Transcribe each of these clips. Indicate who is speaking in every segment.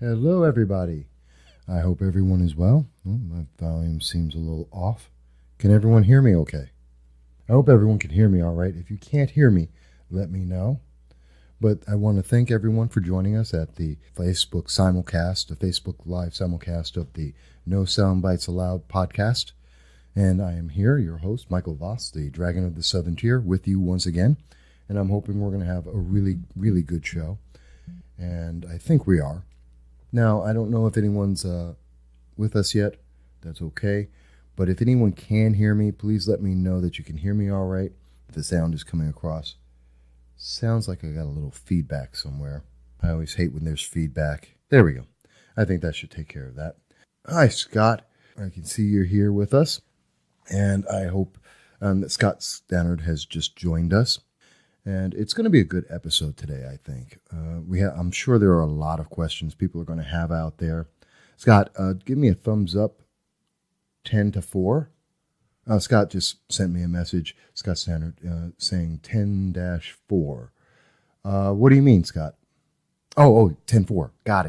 Speaker 1: Hello, everybody. I hope everyone is well. My volume seems a little off. Can everyone hear me okay? I hope everyone can hear me all right. If you can't hear me, let me know. But I want to thank everyone for joining us at the Facebook Simulcast, the Facebook Live Simulcast of the No Soundbites Allowed podcast. And I am here, your host, Michael Voss, the Dragon of the Southern Tier, with you once again. And I'm hoping we're going to have a really, really good show. And I think we are. Now, I don't know if anyone's with us yet. That's okay. But if anyone can hear me, please let me know that you can hear me all right. If the sound is coming across. Sounds like I got a little feedback somewhere. I always hate when there's feedback. There we go. I think that should take care of that. Hi, Scott. I can see you're here with us. And I hope that Scott Stannard has just joined us. And it's going to be a good episode today, I think. I'm sure there are a lot of questions people are going to have out there. Scott, give me a thumbs up, 10 to 4. Scott just sent me a message, Scott Stannard, saying 10-4. What do you mean, Scott? Oh, 10-4. Got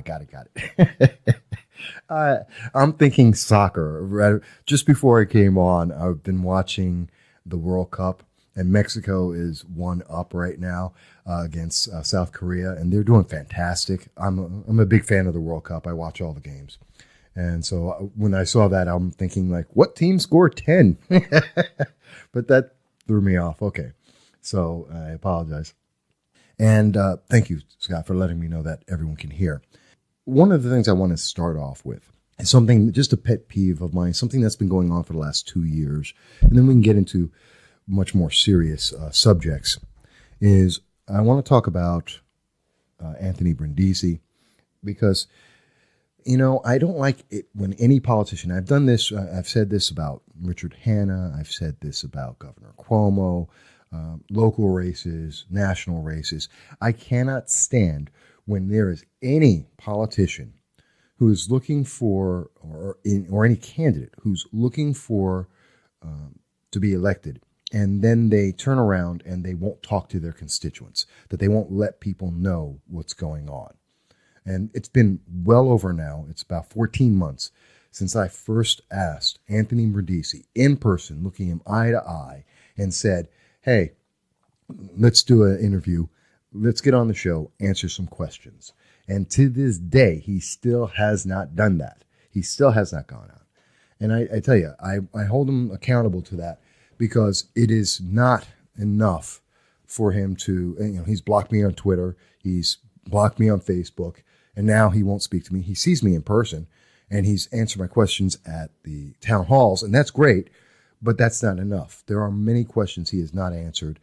Speaker 1: it. I'm thinking soccer. Just before I came on, I've been watching the World Cup, and Mexico is 1-up right now against South Korea, and they're doing fantastic. I'm a big fan of the World Cup. I watch all the games. And so when I saw that, I'm thinking, like, what team scored 10? But that threw me off. Okay, so I apologize. And thank you, Scott, for letting me know that everyone can hear. One of the things I want to start off with is something, just a pet peeve of mine, something that's been going on for the last 2 years, and then we can get into much more serious subjects, is I want to talk about Anthony Brindisi, because, I don't like it when any politician, I've said this about Richard Hanna, I've said this about Governor Cuomo, local races, national races. I cannot stand when there is any politician who is looking for, or any candidate who's looking for to be elected, and then they turn around and they won't talk to their constituents, that they won't let people know what's going on. And it's been well over now. It's about 14 months since I first asked Anthony Brindisi in person, looking him eye to eye, and said, hey, let's do an interview. Let's get on the show, answer some questions. And to this day, he still has not done that. He still has not gone out. And I tell you, I hold him accountable to that, because it is not enough for him to, he's blocked me on Twitter, he's blocked me on Facebook, and now he won't speak to me. He sees me in person, and he's answered my questions at the town halls, and that's great, but that's not enough. There are many questions he has not answered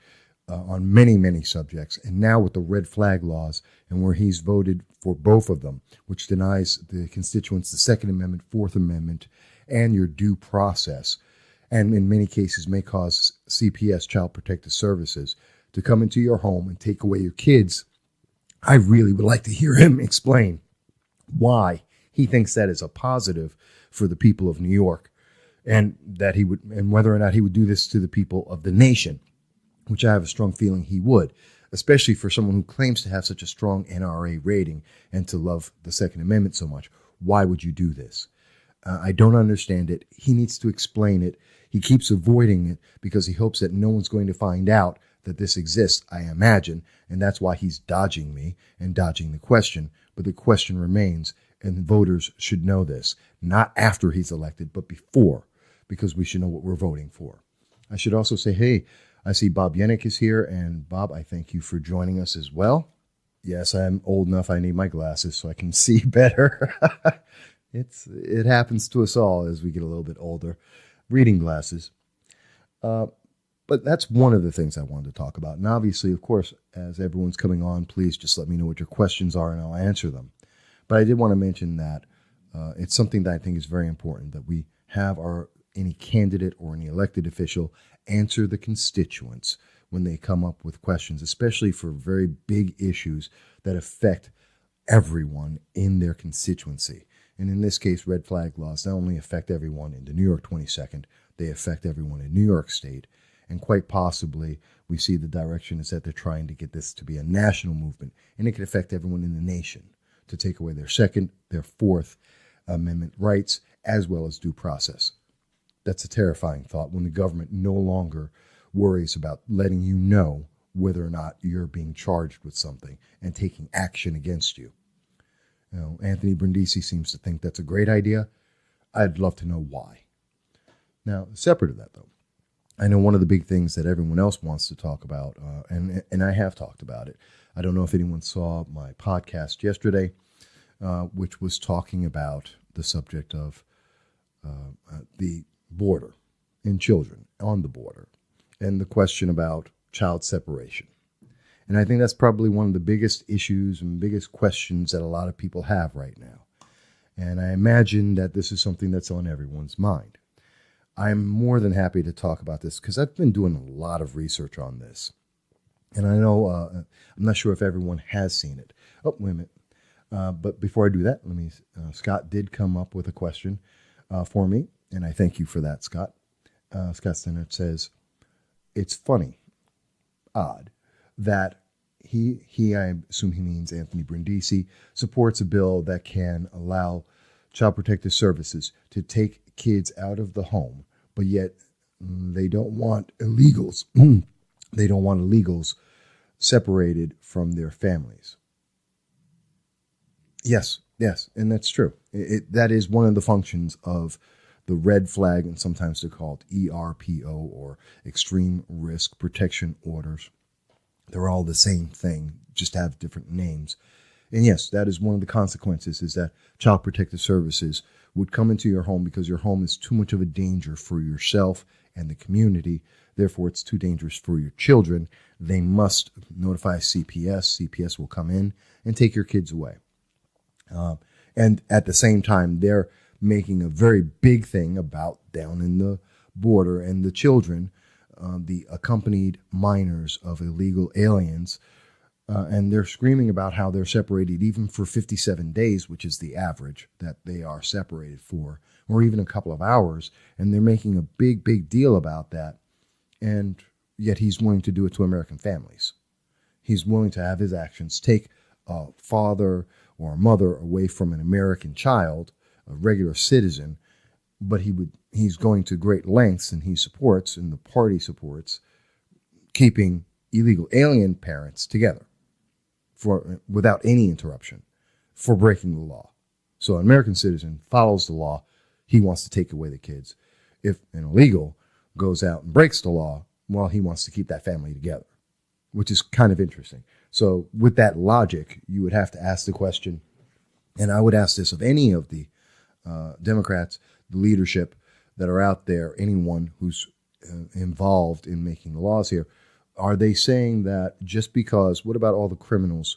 Speaker 1: on many, many subjects, and now with the red flag laws, and where he's voted for both of them, which denies the constituents the Second Amendment, Fourth Amendment, and your due process, and in many cases may cause CPS, Child Protective Services, to come into your home and take away your kids. I really would like to hear him explain why he thinks that is a positive for the people of New York, and that he would, and whether or not he would do this to the people of the nation, which I have a strong feeling he would, especially for someone who claims to have such a strong NRA rating and to love the Second Amendment so much. Why would you do this? I don't understand it. He needs to explain it. He keeps avoiding it because he hopes that no one's going to find out that this exists, I imagine, and that's why he's dodging me and dodging the question. But the question remains, and voters should know this, not after he's elected, but before, because we should know what we're voting for. I should also say, hey, I see Bob Yannick is here, and Bob, I thank you for joining us as well. Yes, I'm old enough, I need my glasses so I can see better. It happens to us all as we get a little bit older. Reading glasses. But that's one of the things I wanted to talk about. And obviously, of course, as everyone's coming on, please just let me know what your questions are and I'll answer them. But I did want to mention that it's something that I think is very important, that we have any candidate or any elected official answer the constituents when they come up with questions, especially for very big issues that affect everyone in their constituency. And in this case, red flag laws not only affect everyone in the New York 22nd, they affect everyone in New York State. And quite possibly, we see the direction is that they're trying to get this to be a national movement, and it could affect everyone in the nation. to take away their Second, their Fourth Amendment rights, as well as due process. That's a terrifying thought when the government no longer worries about letting you know whether or not you're being charged with something and taking action against you. You know, Anthony Brindisi seems to think that's a great idea. I'd love to know why. Now, separate of that, though, I know one of the big things that everyone else wants to talk about, and I have talked about it. I don't know if anyone saw my podcast yesterday, which was talking about the subject of the border and children on the border and the question about child separation. And I think that's probably one of the biggest issues and biggest questions that a lot of people have right now. And I imagine that this is something that's on everyone's mind. I'm more than happy to talk about this because I've been doing a lot of research on this. And I know, I'm not sure if everyone has seen it. Oh, wait a minute. But before I do that, Scott did come up with a question for me. And I thank you for that, Scott. Scott Stennett says, it's funny, odd, that he, I assume he means Anthony Brindisi, supports a bill that can allow Child Protective Services to take kids out of the home, but yet they don't want illegals. They don't want illegals separated from their families. Yes, and that's true. That is one of the functions of the red flag, and sometimes they're called ERPO, or Extreme Risk Protection Orders. They're all the same thing, just have different names. And yes, that is one of the consequences, is that Child Protective Services would come into your home because your home is too much of a danger for yourself and the community. Therefore, it's too dangerous for your children. They must notify CPS. CPS will come in and take your kids away. And at the same time, they're making a very big thing about down in the border and the children, the accompanied minors of illegal aliens. And they're screaming about how they're separated even for 57 days, which is the average that they are separated for, or even a couple of hours. And they're making a big, big deal about that. And yet he's willing to do it to American families. He's willing to have his actions take a father or a mother away from an American child, a regular citizen, but he's going to great lengths, and he supports, and the party supports, keeping illegal alien parents together without any interruption for breaking the law. So an American citizen follows the law. He wants to take away the kids. If an illegal goes out and breaks the law, well, he wants to keep that family together, which is kind of interesting. So with that logic, you would have to ask the question, and I would ask this of any of the Democrats, the leadership that are out there, anyone who's involved in making the laws here, are they saying that just because, what about all the criminals,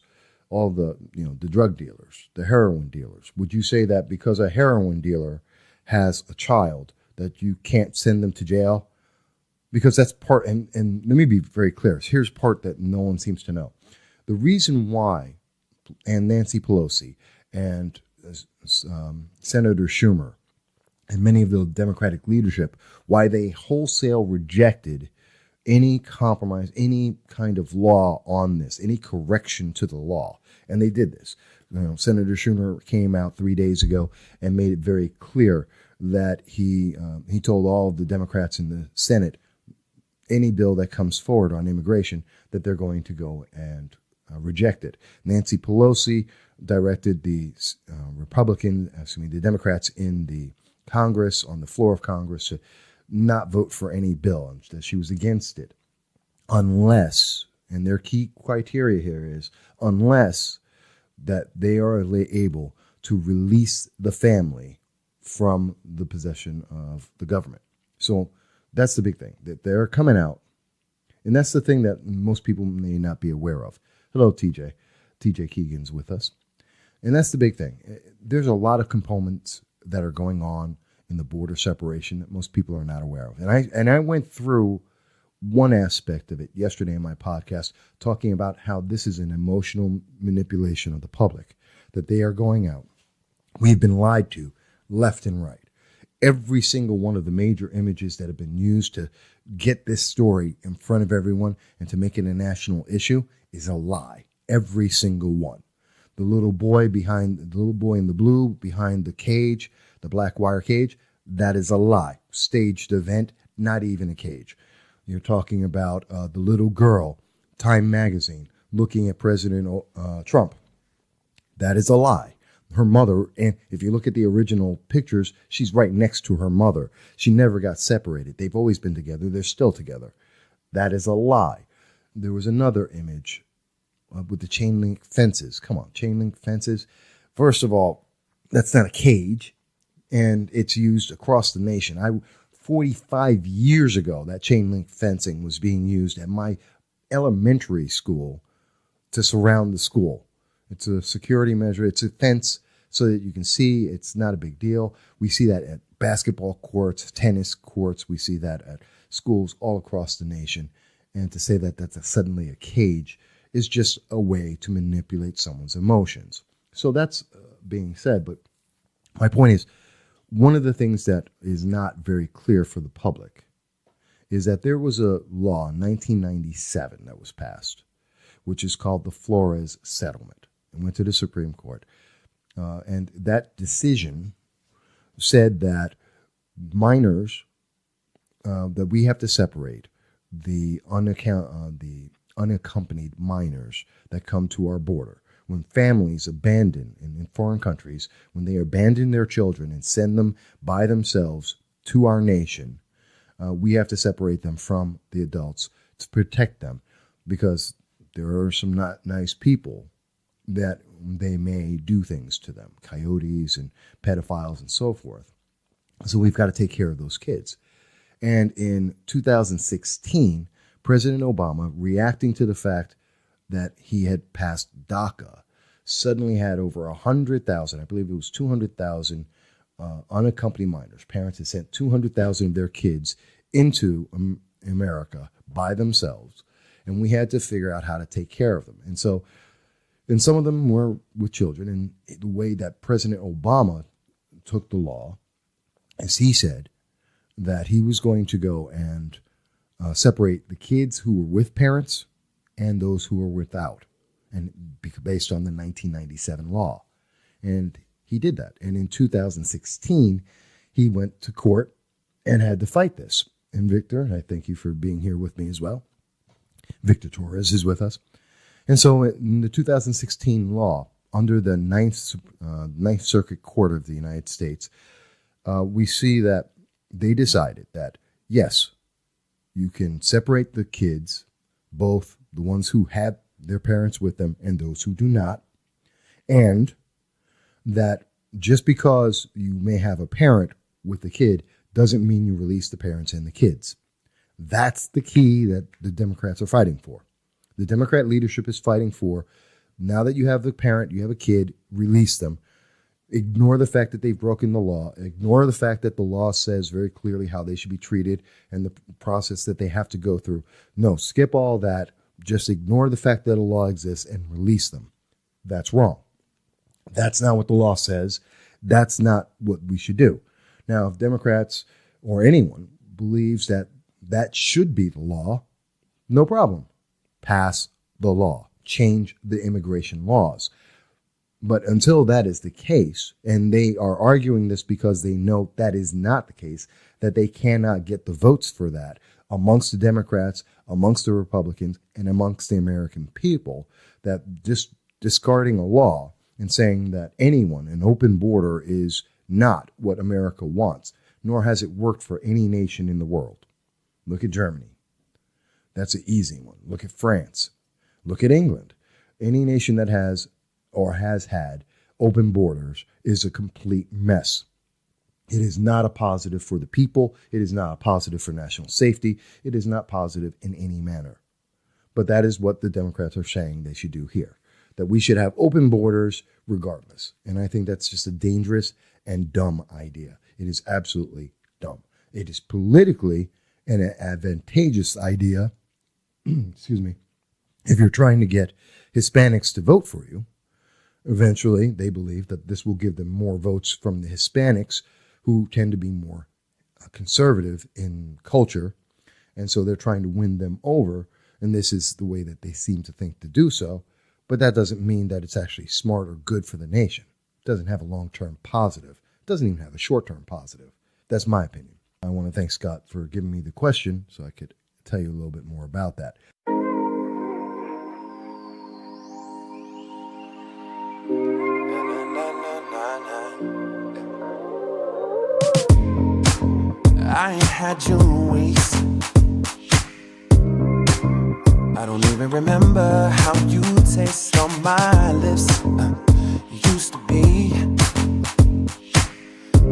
Speaker 1: all the drug dealers, the heroin dealers? Would you say that because a heroin dealer has a child that you can't send them to jail? Because that's part, and let me be very clear. Here's part that no one seems to know. The reason why, and Nancy Pelosi and Senator Schumer and many of the Democratic leadership, why they wholesale rejected any compromise, any kind of law on this, any correction to the law. And they did this. Senator Schumer came out 3 days ago and made it very clear that he told all of the Democrats in the Senate, any bill that comes forward on immigration, that they're going to go and reject it. Nancy Pelosi directed the the Democrats in the Congress, on the floor of Congress, to not vote for any bill, and that she was against it unless, and their key criteria here is, unless that they are able to release the family from the possession of the government. So that's the big thing, that they're coming out. And that's the thing that most people may not be aware of. Hello, TJ. TJ Keegan's with us. And that's the big thing. There's a lot of components that are going on in the border separation that most people are not aware of. And I went through one aspect of it yesterday in my podcast, talking about how this is an emotional manipulation of the public, that they are going out. We've been lied to left and right. Every single one of the major images that have been used to get this story in front of everyone and to make it a national issue is a lie. Every single one. The little boy in the blue behind the cage, the black wire cage, that is a lie. Staged event, not even a cage. You're talking about the little girl, Time magazine, looking at President Trump. That is a lie. Her mother, and if you look at the original pictures, she's right next to her mother. She never got separated. They've always been together. They're still together. That is a lie. There was another image with the chain link fences. Come on, chain link fences. First of all, that's not a cage, and it's used across the nation. 45 years ago, that chain link fencing was being used at my elementary school to surround the school. It's a security measure. It's a fence so that you can see. It's not a big deal. We see that at basketball courts, tennis courts. We see that at schools all across the nation. And to say that that's suddenly a cage is just a way to manipulate someone's emotions. So that's being said. But my point is, one of the things that is not very clear for the public is that there was a law in 1997 that was passed, which is called the Flores Settlement. It went to the Supreme Court. And that decision said that minors, that we have to separate the unaccompanied minors that come to our border. When families abandon in foreign countries, when they abandon their children and send them by themselves to our nation, we have to separate them from the adults to protect them, because there are some not nice people that they may do things to them, coyotes and pedophiles and so forth. So we've got to take care of those kids. And in 2016, President Obama, reacting to the fact that he had passed DACA, suddenly had over 100,000, I believe it was 200,000 unaccompanied minors. Parents had sent 200,000 of their kids into America by themselves, and we had to figure out how to take care of them. And so, and some of them were with children, and the way that President Obama took the law, as he said, that he was going to go and separate the kids who were with parents and those who were without, and based on the 1997 law. And he did that. And in 2016, he went to court and had to fight this. And Victor, I thank you for being here with me as well. Victor Torres is with us. And so in the 2016 law, under the Ninth Circuit Court of the United States, we see that they decided that, yes, you can separate the kids, both the ones who had their parents with them and those who do not, and that just because you may have a parent with the kid doesn't mean you release the parents and the kids. That's the key that the Democrats are fighting for. The Democrat leadership is fighting for, now that you have the parent, you have a kid, release them. Ignore the fact that they've broken the law. Ignore the fact that the law says very clearly how they should be treated and the process that they have to go through. No, skip all that. Just ignore the fact that a law exists and release them. That's wrong. That's not what the law says. That's not what we should do. Now, if Democrats or anyone believes that that should be the law, no problem. Pass the law. Change the immigration laws. But until that is the case, and they are arguing this because they know that is not the case, that they cannot get the votes for that amongst the Democrats, amongst the Republicans, and amongst the American people, that just discarding a law and saying that an open border is not what America wants, nor has it worked for any nation in the world. Look at Germany. That's an easy one. Look at France. Look at England. Any nation that has or has had open borders is a complete mess. It is not a positive for the people. It is not a positive for national safety. It is not positive in any manner. But that is what the Democrats are saying they should do here, that we should have open borders regardless. And I think that's just a dangerous and dumb idea. It is absolutely dumb. It is politically an advantageous idea, excuse me, if you're trying to get Hispanics to vote for you. Eventually, they believe that this will give them more votes from the Hispanics, who tend to be more conservative in culture. And so they're trying to win them over. And this is the way that they seem to think to do so. But that doesn't mean that it's actually smart or good for the nation. It doesn't have a long-term positive. It doesn't even have a short-term positive. That's my opinion. I want to thank Scott for giving me the question so I could tell you a little bit more about that.
Speaker 2: I ain't had your waist. I don't even remember how you taste on my lips. Used to be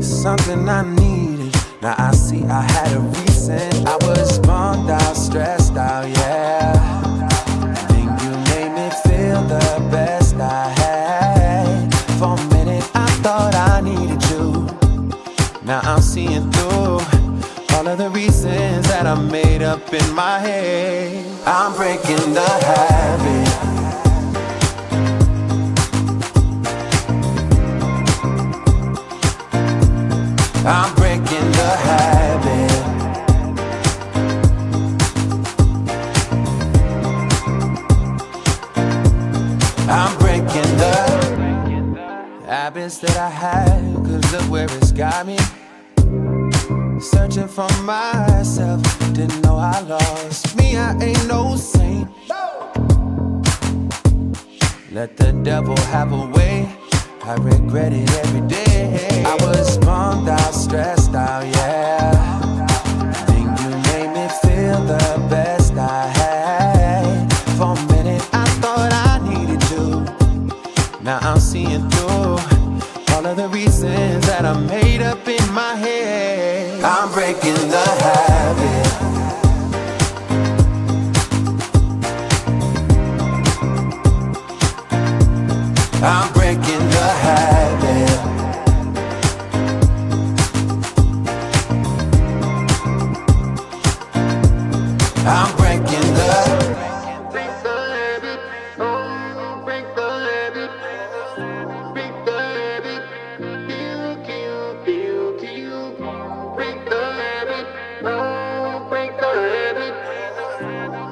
Speaker 2: something I needed. Now I see I had a reason. I was bummed out, stressed out, yeah. Think you made me feel the best I had. For a minute I thought I needed you. Now I'm seeing through all of the reasons that I made up in my head. I'm breaking the habit. I'm breaking the habit. I'm breaking the habits that I had, 'cause look where it's got me. Searching for myself, didn't know I lost me. I ain't no saint. Let the devil have a way. I regret it every day. I was bummed out, stressed out, yeah. Think you made me feel the best I had. For a minute I thought I needed you. Now I'm seeing through all of the reasons that I made up in my head. I'm breaking the habit. I'm breaking the habit. I'm breaking the break the habit. Oh, break the habit. Break the habit. Kill. Break the habit. Oh, break the habit.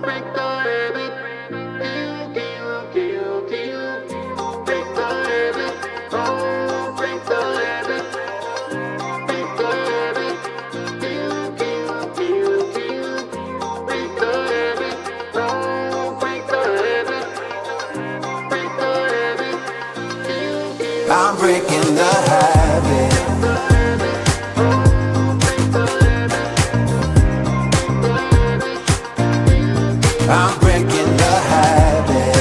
Speaker 2: Break the habit. Kill. Break the habit. Oh, break the habit. Break the habit. Kill. Break the habit. Oh, break the habit. Break the habit. I'm breaking the habit. I'm breaking the habit.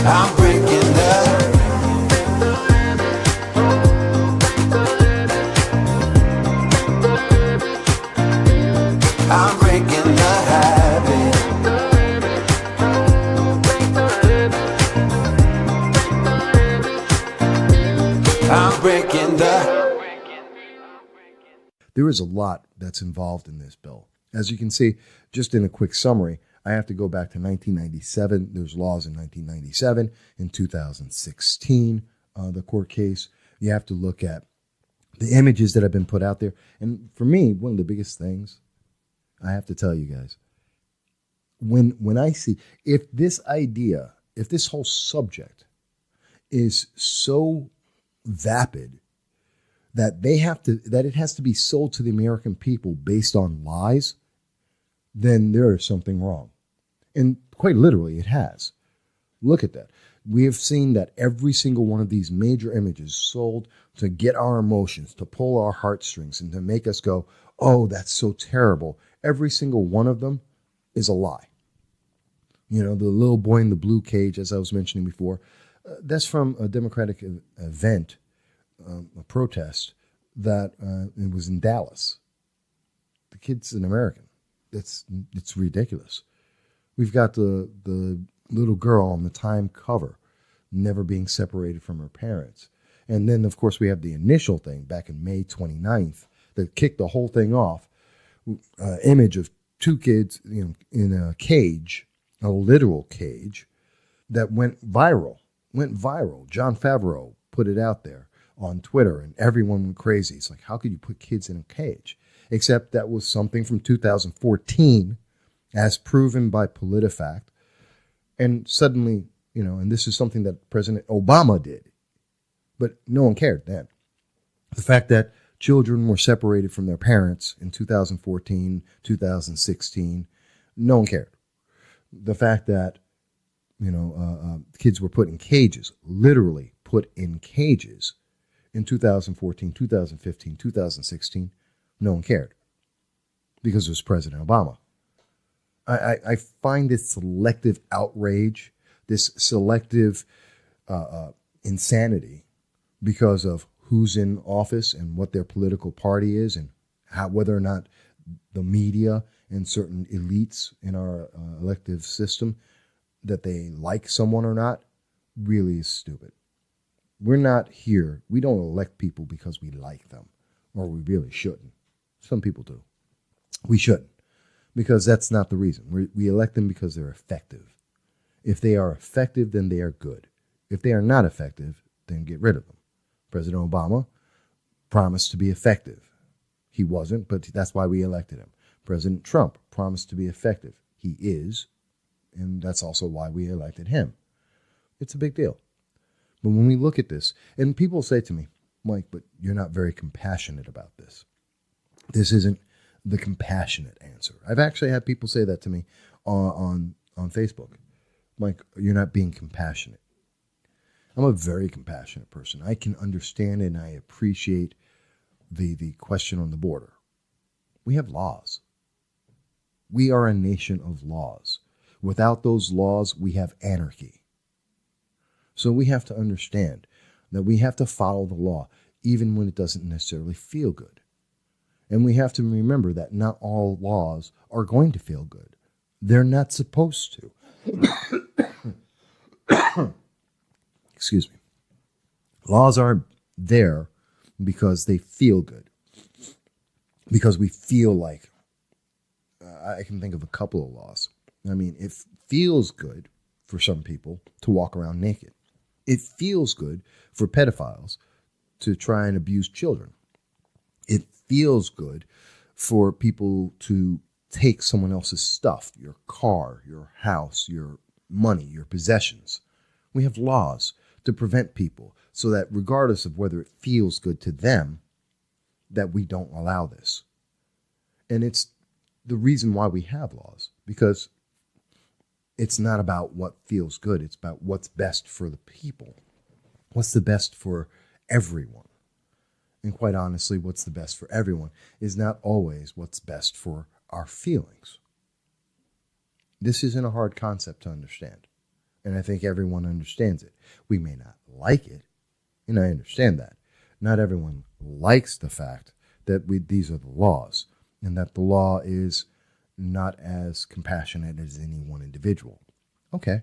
Speaker 2: I'm breaking the I'm breaking the habit. I'm breaking the
Speaker 1: There is a lot that's involved in this bill. As you can see, just in a quick summary, I have to go back to 1997. There's laws in 1997. In 2016, the court case. You have to look at the images that have been put out there. And for me, one of the biggest things, I have to tell you guys, when I see, if this idea, if this whole subject is so vapid that it has to be sold to the American people based on lies, then there is something wrong. And quite literally, it has. Look at that. We have seen that every single one of these major images sold to get our emotions, to pull our heartstrings, and to make us go, oh, that's so terrible. Every single one of them is a lie. You know, the little boy in the blue cage, as I was mentioning before, that's from a Democratic event, a protest that it was in Dallas. The kid's an American. It's ridiculous. We've got the little girl on the Time cover, never being separated from her parents. And then, of course, we have the initial thing back in May 29th that kicked the whole thing off. Image of two kids, in a cage, a literal cage, that went viral. Jon Favreau put it out there on Twitter, and everyone went crazy. It's like, how could you put kids in a cage? except that was something from 2014 as proven by PolitiFact. And suddenly, and this is something that President Obama did, but no one cared then. The fact that children were separated from their parents in 2014, 2016, no one cared. The fact that, kids were put in cages, literally put in cages in 2014, 2015, 2016, no one cared because it was President Obama. I find this selective outrage, this selective insanity because of who's in office and what their political party is and whether or not the media and certain elites in our elective system, that they like someone or not, really is stupid. We're not here. We don't elect people because we like them, or we really shouldn't. Some people do. We shouldn't, because that's not the reason. We elect them because they're effective. If they are effective, then they are good. If they are not effective, then get rid of them. President Obama promised to be effective. He wasn't, but that's why we elected him. President Trump promised to be effective. He is, and that's also why we elected him. It's a big deal. But when we look at this, and people say to me, Mike, but you're not very compassionate about this. This isn't the compassionate answer. I've actually had people say that to me on Facebook. Mike, you're not being compassionate. I'm a very compassionate person. I can understand and I appreciate the question on the border. We have laws. We are a nation of laws. Without those laws, we have anarchy. So we have to understand that we have to follow the law, even when it doesn't necessarily feel good. And we have to remember that not all laws are going to feel good. They're not supposed to. Excuse me. Laws are there because they feel good. Because we feel like, I can think of a couple of laws. I mean, it feels good for some people to walk around naked. It feels good for pedophiles to try and abuse children. It feels good for people to take someone else's stuff, your car, your house, your money, your possessions. We have laws to prevent people so that regardless of whether it feels good to them, that we don't allow this. And it's the reason why we have laws, because it's not about what feels good. It's about what's best for the people. What's the best for everyone? And quite honestly, what's the best for everyone is not always what's best for our feelings. This isn't a hard concept to understand. And I think everyone understands it. We may not like it, and I understand that. Not everyone likes the fact that these are the laws, and that the law is not as compassionate as any one individual. Okay.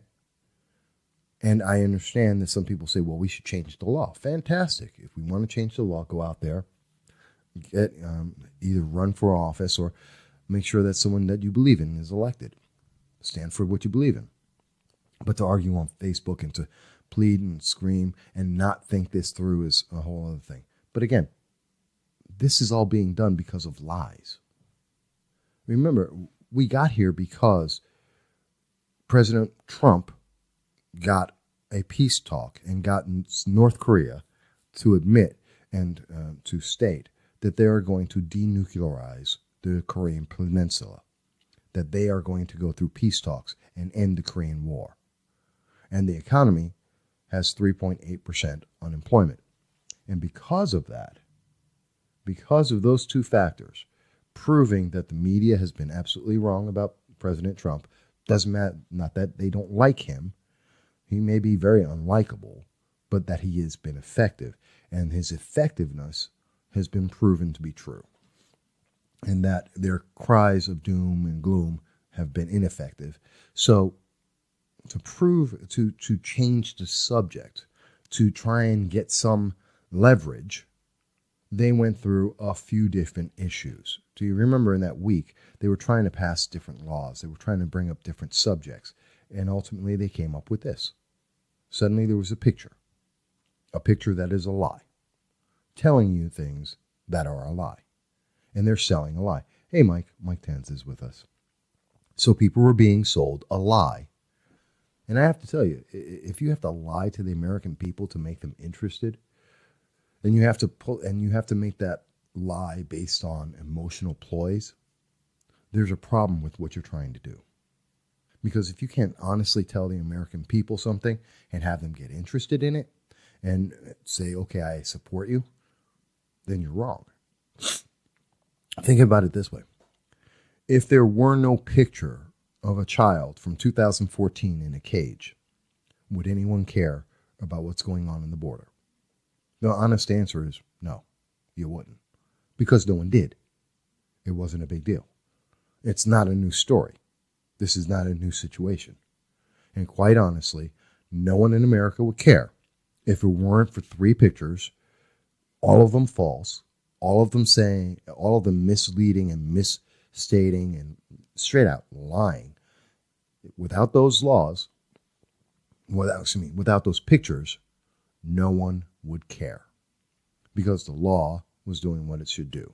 Speaker 1: And I understand that some people say, well, we should change the law. Fantastic. If we want to change the law, go out there, get either run for office or make sure that someone that you believe in is elected. Stand for what you believe in. But to argue on Facebook and to plead and scream and not think this through is a whole other thing. But again, this is all being done because of lies. Remember, we got here because President Trump got a peace talk and got North Korea to admit and to state that they are going to denuclearize the Korean Peninsula, that they are going to go through peace talks and end the Korean War. And the economy has 3.8% unemployment. And because of that, because of those two factors, proving that the media has been absolutely wrong about President Trump, doesn't matter, not that they don't like him, he may be very unlikable, but that he has been effective, and his effectiveness has been proven to be true, and that their cries of doom and gloom have been ineffective. So to prove, to change the subject, to try and get some leverage, they went through a few different issues. Do you remember in that week, they were trying to pass different laws. They were trying to bring up different subjects. And ultimately, they came up with this. Suddenly, there was a picture that is a lie, telling you things that are a lie. and they're selling a lie. Hey, Mike Tenz is with us. So people were being sold a lie. And I have to tell you, if you have to lie to the American people to make them interested, then you have to make that lie based on emotional ploys, there's a problem with what you're trying to do. Because if you can't honestly tell the American people something and have them get interested in it and say, okay, I support you, then you're wrong. Think about it this way. If there were no picture of a child from 2014 in a cage, would anyone care about what's going on in the border? The honest answer is no, you wouldn't. Because no one did. It wasn't a big deal. It's not a new story. This is not a new situation. And quite honestly, no one in America would care if it weren't for 3 pictures, all of them false, all of them misleading and misstating and straight out lying. Without those laws, without those pictures, no one would care because the law was doing what it should do.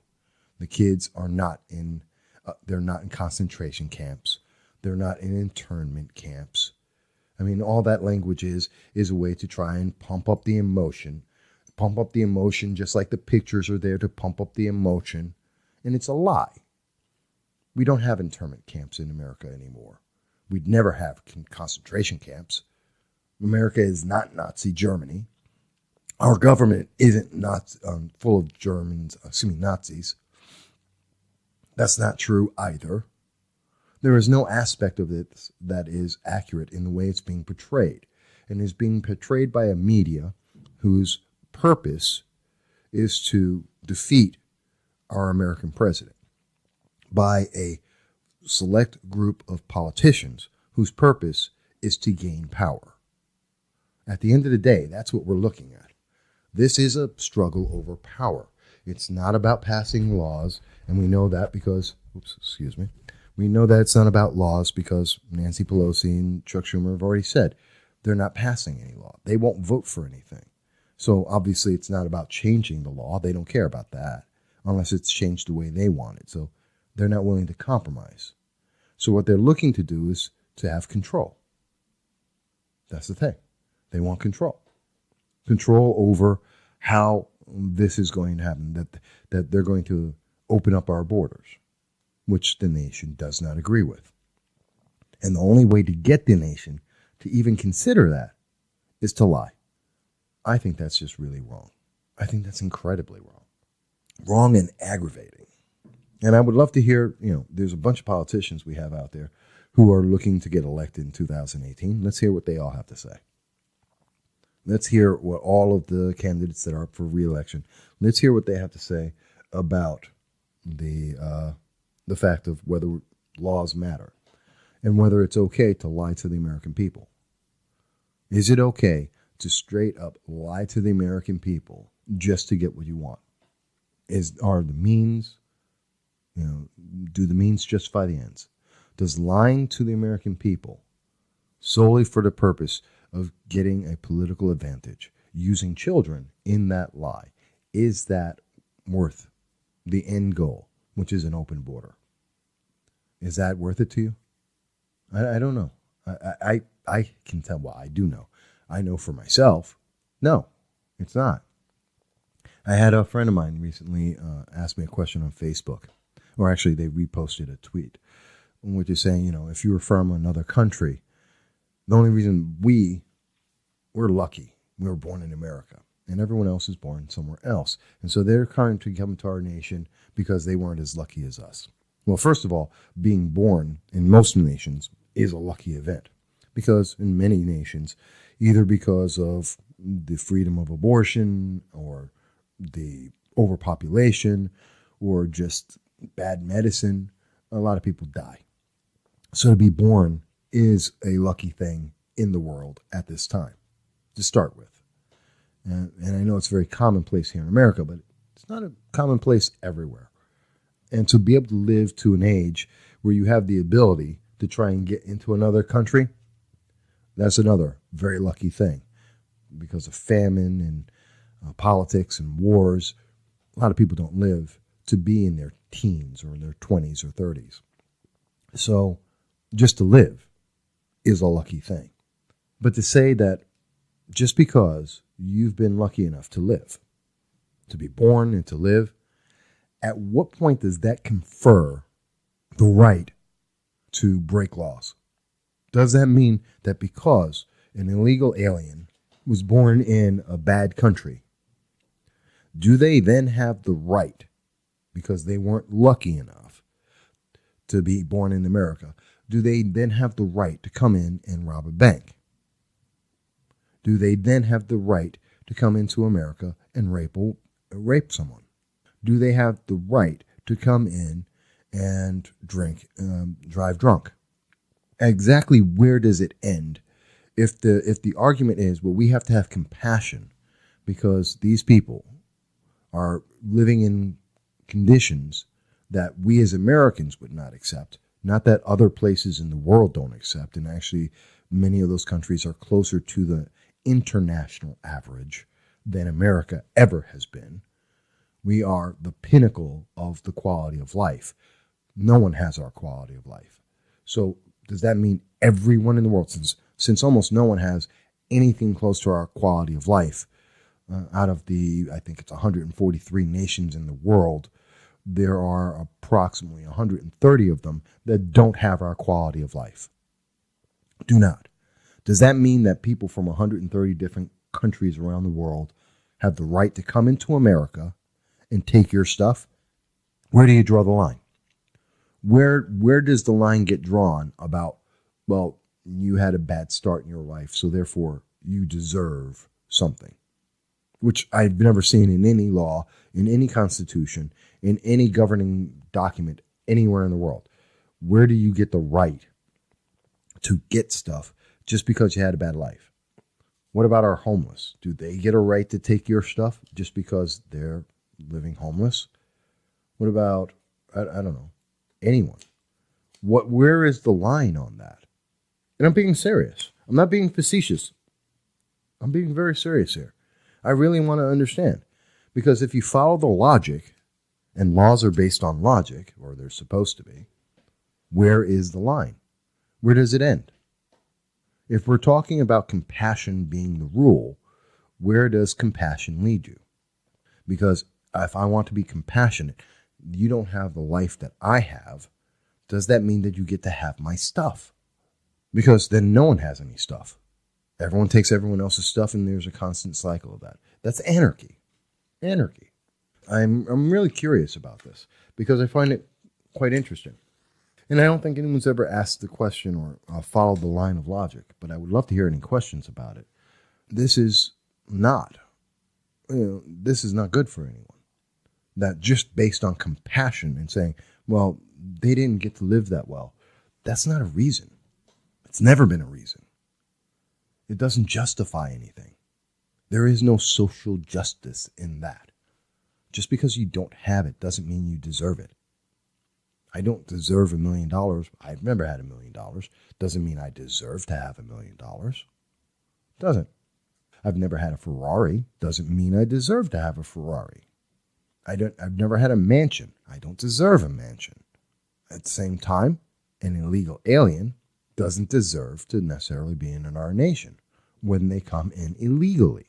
Speaker 1: The kids are not they're not in concentration camps. They're not in internment camps. I mean, all that language is a way to try and pump up the emotion just like the pictures are there to pump up the emotion. And it's a lie. We don't have internment camps in America anymore. We'd never have concentration camps. America is not Nazi Germany. Our government isn't full of Nazis. That's not true either. There is no aspect of it that is accurate in the way it's being portrayed, and is being portrayed by a media whose purpose is to defeat our American president by a select group of politicians whose purpose is to gain power. At the end of the day, that's what we're looking at. This is a struggle over power. It's not about passing laws, and we know that because, we know that it's not about laws because Nancy Pelosi and Chuck Schumer have already said they're not passing any law. They won't vote for anything. So obviously it's not about changing the law. They don't care about that unless it's changed the way they want it. So they're not willing to compromise. So what they're looking to do is to have control. That's the thing. They want control. Control over how this is going to happen, that they're going to open up our borders, which the nation does not agree with. And the only way to get the nation to even consider that is to lie. I think that's just really wrong. I think that's incredibly wrong. Wrong and aggravating. And I would love to hear, there's a bunch of politicians we have out there who are looking to get elected in 2018. Let's hear what they all have to say. Let's hear what all of the candidates that are up for re-election, let's hear what they have to say about the fact of whether laws matter and whether it's okay to lie to the American people. Is it okay to straight up lie to the American people just to get what you want? Are the means, do the means justify the ends? Does lying to the American people solely for the purpose of getting a political advantage, using children in that lie, is that worth the end goal, which is an open border? Is that worth it to you? I don't know. I can tell. Well, I do know. I know for myself, no, it's not. I had a friend of mine recently ask me a question on Facebook, or actually they reposted a tweet, which is saying, if you were from another country, the only reason we're lucky, we were born in America, and everyone else is born somewhere else. And so they're trying to come to our nation because they weren't as lucky as us. Well, first of all, being born in most nations is a lucky event, because in many nations, either because of the freedom of abortion or the overpopulation or just bad medicine, a lot of people die. So to be born is a lucky thing in the world at this time, to start with. And I know it's very commonplace here in America, but it's not a commonplace everywhere. And to be able to live to an age where you have the ability to try and get into another country, that's another very lucky thing. Because of famine and politics and wars, a lot of people don't live to be in their teens or in their 20s or 30s. So just to live is a lucky thing. But to say that just because you've been lucky enough to live, to be born and to live, at what point does that confer the right to break laws? Does that mean that because an illegal alien was born in a bad country, do they then have the right, because they weren't lucky enough to be born in America, do they then have the right to come in and rob a bank? Do they then have the right to come into America and rape someone? Do they have the right to come in and drive drunk? Exactly where does it end? If the argument is, well, we have to have compassion because these people are living in conditions that we as Americans would not accept, not that other places in the world don't accept, and actually many of those countries are closer to the international average than America ever has been. We are the pinnacle of the quality of life. No one has our quality of life. So does that mean everyone in the world, since almost no one has anything close to our quality of life, out of I think it's 143 nations in the world, there are approximately 130 of them that don't have our quality of life? Do not. Does that mean that people from 130 different countries around the world have the right to come into America and take your stuff? Where do you draw the line? Where does the line get drawn about, well, you had a bad start in your life, so therefore you deserve something? Which I've never seen in any law, in any constitution, in any governing document anywhere in the world. Where do you get the right to get stuff just because you had a bad life? What about our homeless? Do they get a right to take your stuff just because they're living homeless? What about, I don't know, anyone? Where is the line on that? And I'm being serious. I'm not being facetious. I'm being very serious here. I really want to understand. Because if you follow the logic, and laws are based on logic, or they're supposed to be, where is the line? Where does it end? If we're talking about compassion being the rule, where does compassion lead you? Because if I want to be compassionate, you don't have the life that I have, does that mean that you get to have my stuff? Because then no one has any stuff. Everyone takes everyone else's stuff, and there's a constant cycle of that. That's anarchy. Anarchy. I'm really curious about this because I find it quite interesting. And I don't think anyone's ever asked the question or followed the line of logic, but I would love to hear any questions about it. This is not good for anyone. That just based on compassion and saying, well, they didn't get to live that well. That's not a reason. It's never been a reason. It doesn't justify anything. There is no social justice in that. Just because you don't have it doesn't mean you deserve it. I don't deserve $1 million. I've never had $1 million. Doesn't mean I deserve to have $1 million. Doesn't. I've never had a Ferrari. Doesn't mean I deserve to have a Ferrari. I've never had a mansion. I don't deserve a mansion. At the same time, an illegal alien doesn't deserve to necessarily be in our nation when they come in illegally.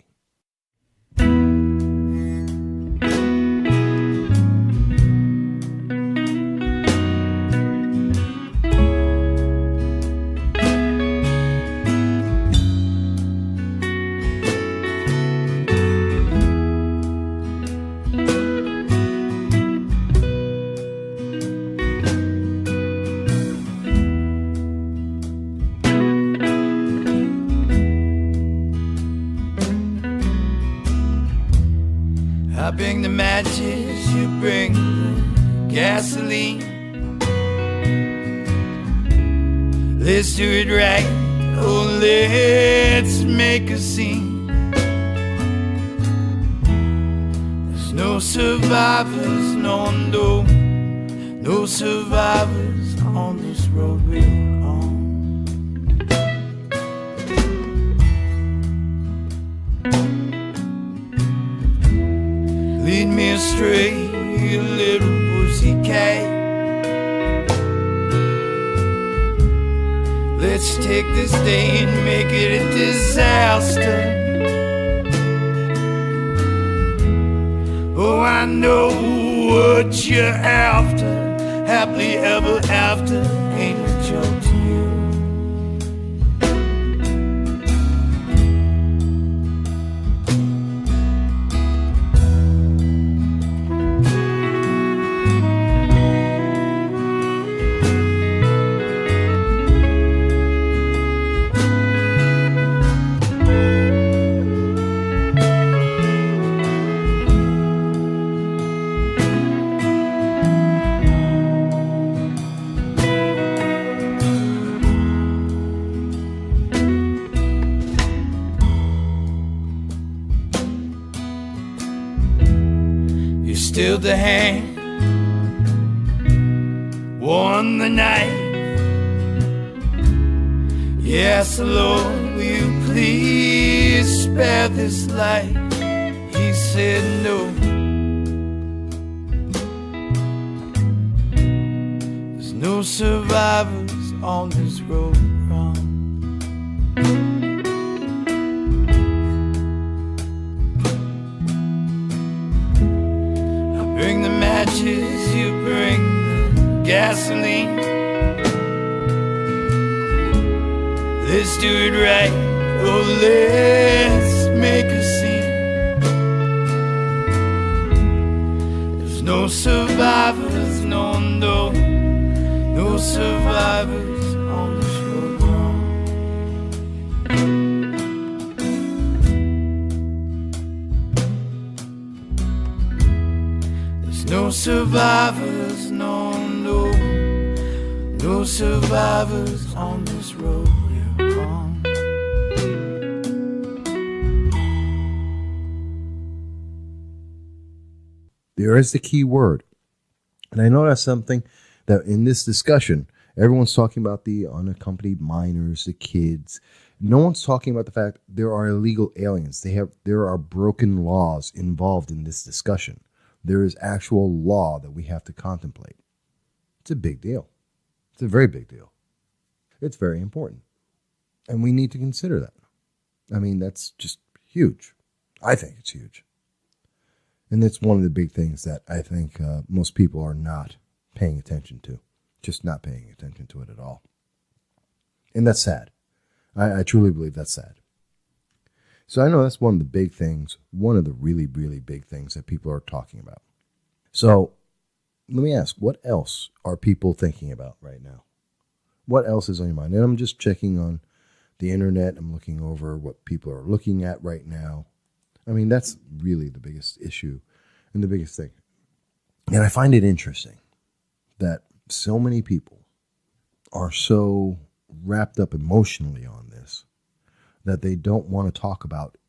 Speaker 2: I bring the matches, you bring the gasoline. Let's do it right, oh let's make a scene. There's no survivors, no survivors on this road we're on. Lead me astray, you little pussycat. Let's take this day and make it a disaster. Oh, I know what you're after. Happily ever after ain't a joke to you. Still the hand, won the night. Yes, Lord, will you please spare this life? He said no. There's no survivors on this road wrong. Bring the matches, you bring the gasoline. Let's do it right, oh let's make a scene. There's no survivors, no, no, no survivors on this road wrong. No survivors, no, no, no survivors on this road we're on.
Speaker 1: There is the key word. And I know that's something that in this discussion, everyone's talking about the unaccompanied minors, the kids. No one's talking about the fact there are illegal aliens. There are broken laws involved in this discussion. There is actual law that we have to contemplate. It's a big deal. It's a very big deal. It's very important. And we need to consider that. I mean, that's just huge. I think it's huge. And it's one of the big things that I think most people are not paying attention to. Just not paying attention to it at all. And that's sad. I truly believe that's sad. So I know that's one of the big things, one of the really, really big things that people are talking about. So let me ask, what else are people thinking about right now? What else is on your mind? And I'm just checking on the internet. I'm looking over what people are looking at right now. I mean, that's really the biggest issue and the biggest thing. And I find it interesting that so many people are so wrapped up emotionally on this that they don't want to talk about.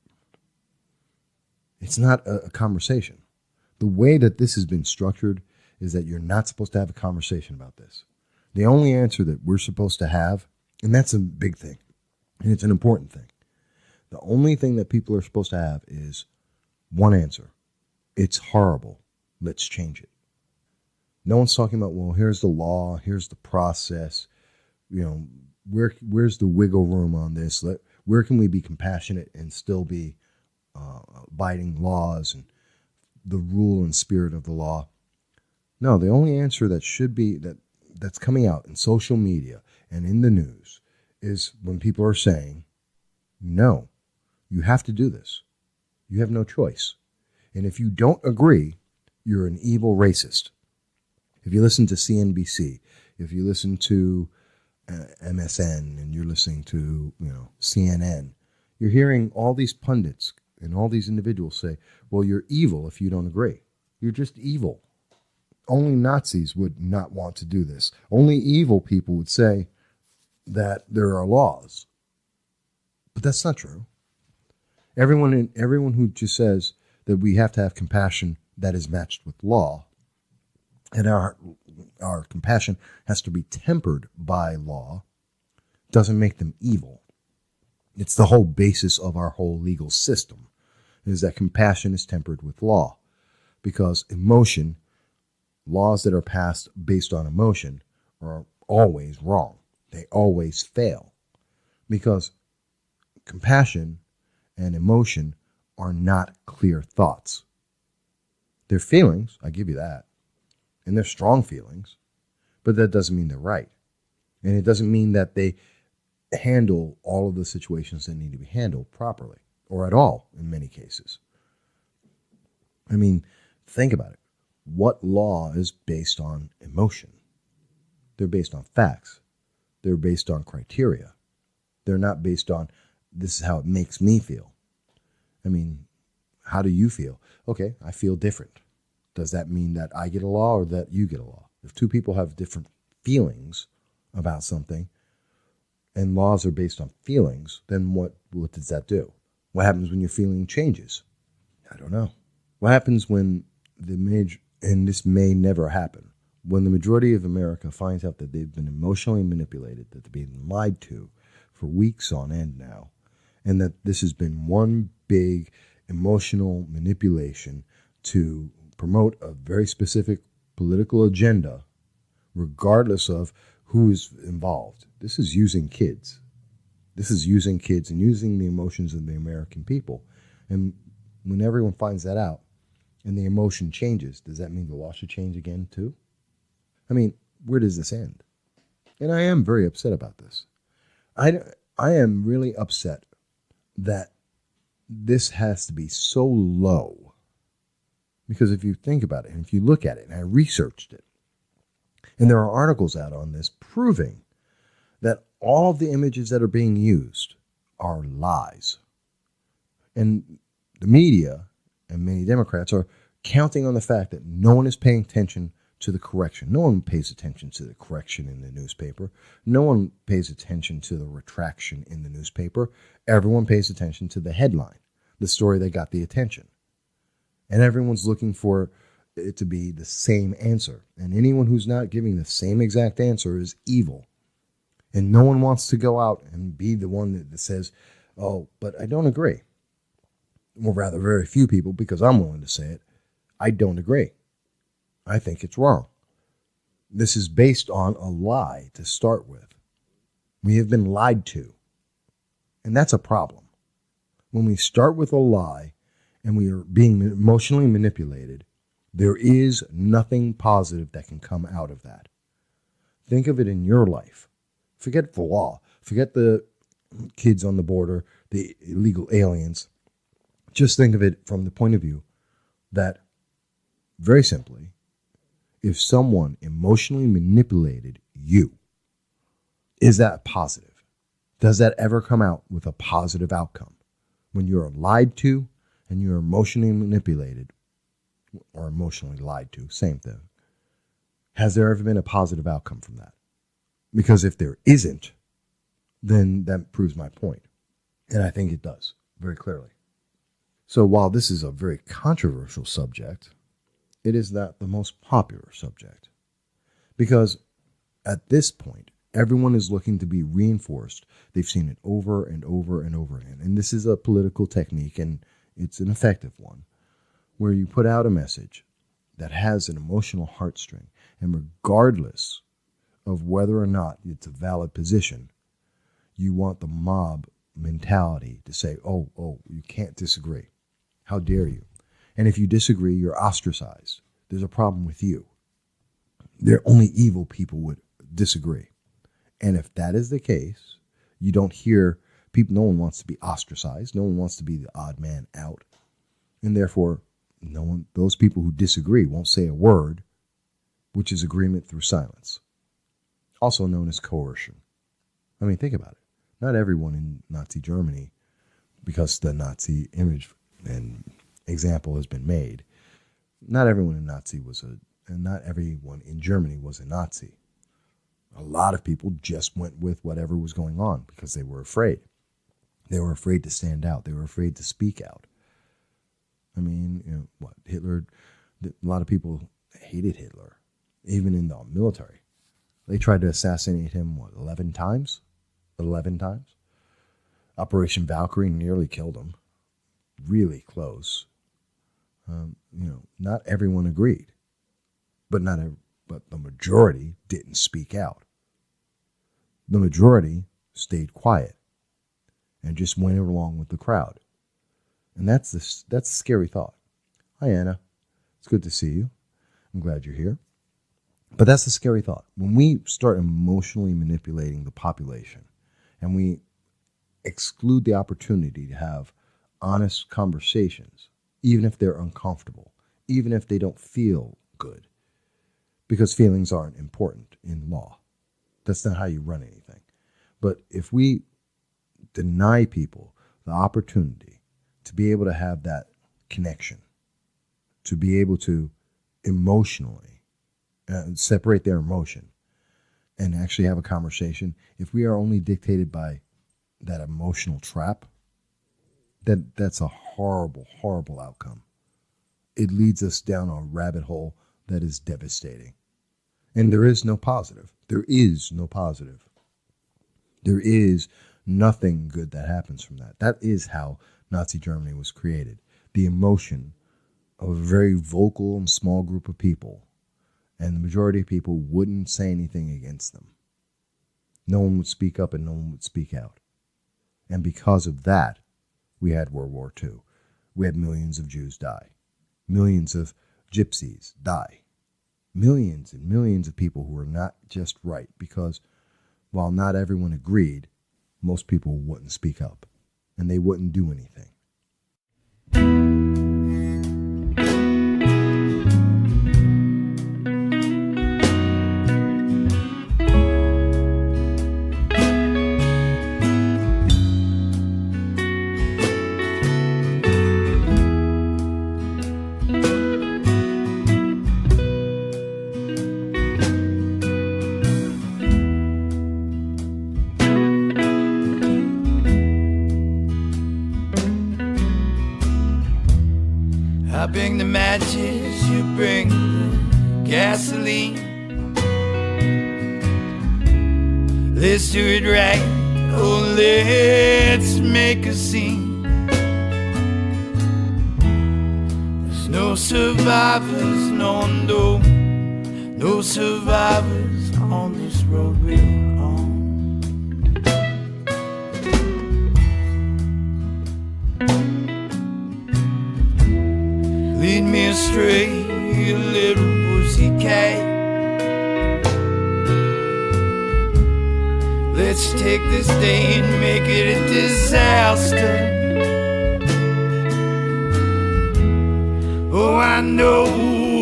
Speaker 1: It's not a conversation. The way that this has been structured is that you're not supposed to have a conversation about this. The only answer that we're supposed to have, and that's a big thing, and it's an important thing. The only thing that people are supposed to have is one answer. It's horrible. Let's change it. No one's talking about, well, here's the law, here's the process, where's the wiggle room on this? Where can we be compassionate and still be abiding laws and the rule and spirit of the law? No, the only answer that should be that's coming out in social media and in the news is when people are saying, no, you have to do this. You have no choice. And if you don't agree, you're an evil racist. If you listen to CNBC, if you listen to MSN and you're listening to, CNN, you're hearing all these pundits and all these individuals say, well, you're evil if you don't agree. You're just evil. Only Nazis would not want to do this. Only evil people would say that there are laws. But that's not true. Everyone who just says that we have to have compassion that is matched with law, and our compassion has to be tempered by law, doesn't make them evil. It's the whole basis of our whole legal system, is that compassion is tempered with law, because emotion laws that are passed based on emotion are always wrong. They always fail because compassion and emotion are not clear thoughts. They're feelings, I give you that, and they're strong feelings, but that doesn't mean they're right. And it doesn't mean that they handle all of the situations that need to be handled properly or at all in many cases. I mean, think about it. What law is based on emotion? They're based on facts. They're based on criteria. They're not based on this is how it makes me feel. I mean, how do you feel? Okay, I feel different. Does that mean that I get a law or that you get a law? If two people have different feelings about something and laws are based on feelings, then what does that do? What happens when your feeling changes? I don't know. What happens when and this may never happen, when the majority of America finds out that they've been emotionally manipulated, that they're being lied to for weeks on end now, and that this has been one big emotional manipulation to promote a very specific political agenda, regardless of who is involved. This is using kids. This is using kids and using the emotions of the American people. And when everyone finds that out and the emotion changes, does that mean the law should change again too? I mean, where does this end? And I am very upset about this. I am really upset that this has to be so low. Because if you think about it, and if you look at it, and I researched it, and there are articles out on this proving that all of the images that are being used are lies. And the media and many Democrats are counting on the fact that no one is paying attention to the correction. No one pays attention to the correction in the newspaper. No one pays attention to the retraction in the newspaper. Everyone pays attention to the headline, the story that got the attention. And everyone's looking for it to be the same answer. And anyone who's not giving the same exact answer is evil. And no one wants to go out and be the one that says, oh, but I don't agree. Or rather, very few people, because I'm willing to say it, I don't agree. I think it's wrong. This is based on a lie to start with. We have been lied to. And that's a problem. When we start with a lie and we are being emotionally manipulated, there is nothing positive that can come out of that. Think of it in your life. Forget the law. Forget the kids on the border, the illegal aliens. Just think of it from the point of view that, very simply, if someone emotionally manipulated you, is that positive? Does that ever come out with a positive outcome? When you're lied to and you're emotionally manipulated, or emotionally lied to, same thing. Has there ever been a positive outcome from that? Because if there isn't, then that proves my point. And I think it does, very clearly. So while this is a very controversial subject, it is not the most popular subject. Because at this point, everyone is looking to be reinforced. They've seen it over and over and over again. And this is a political technique, and it's an effective one, where you put out a message that has an emotional heartstring, and regardless of whether or not it's a valid position, you want the mob mentality to say, oh, you can't disagree. How dare you? And if you disagree, you're ostracized. There's a problem with you. Only evil people would disagree. And if that is the case, you don't hear people, no one wants to be ostracized. No one wants to be the odd man out. And therefore, those people who disagree won't say a word, which is agreement through silence, also known as coercion. I mean, think about it. Not everyone in Nazi Germany, because the Nazi image and example has been made, not everyone in Germany was a Nazi. A lot of people just went with whatever was going on because they were afraid. They were afraid to stand out. They were afraid to speak out. I mean, Hitler, a lot of people hated Hitler, even in the military. They tried to assassinate him, 11 times? 11 times? Operation Valkyrie nearly killed him. Really close. Not everyone agreed. but but the majority didn't speak out. The majority stayed quiet and just went along with the crowd. And that's a scary thought. Hi, Anna. It's good to see you. I'm glad you're here. But that's a scary thought. When we start emotionally manipulating the population and we exclude the opportunity to have honest conversations, even if they're uncomfortable, even if they don't feel good, because feelings aren't important in law. That's not how you run anything. But if we deny people the opportunity to be able to have that connection, to be able to emotionally separate their emotion and actually have a conversation, if we are only dictated by that emotional trap, that's a horrible, horrible outcome. It leads us down a rabbit hole that is devastating. And there is no positive. There is no positive. There is nothing good that happens from that. That is how Nazi Germany was created. The emotion of a very vocal and small group of people, and the majority of people wouldn't say anything against them. No one would speak up and no one would speak out. And because of that, we had World War II. We had millions of Jews die. Millions of gypsies die. Millions and millions of people who were not just right, because while not everyone agreed, most people wouldn't speak up and they wouldn't do anything.
Speaker 2: I bring the matches, you bring the gasoline. Let's do it right, oh let's make a scene. There's no survivors, no survivors on this road we're on. Lead me astray, you little pussycat. Let's take this day and make it a disaster. Oh, I know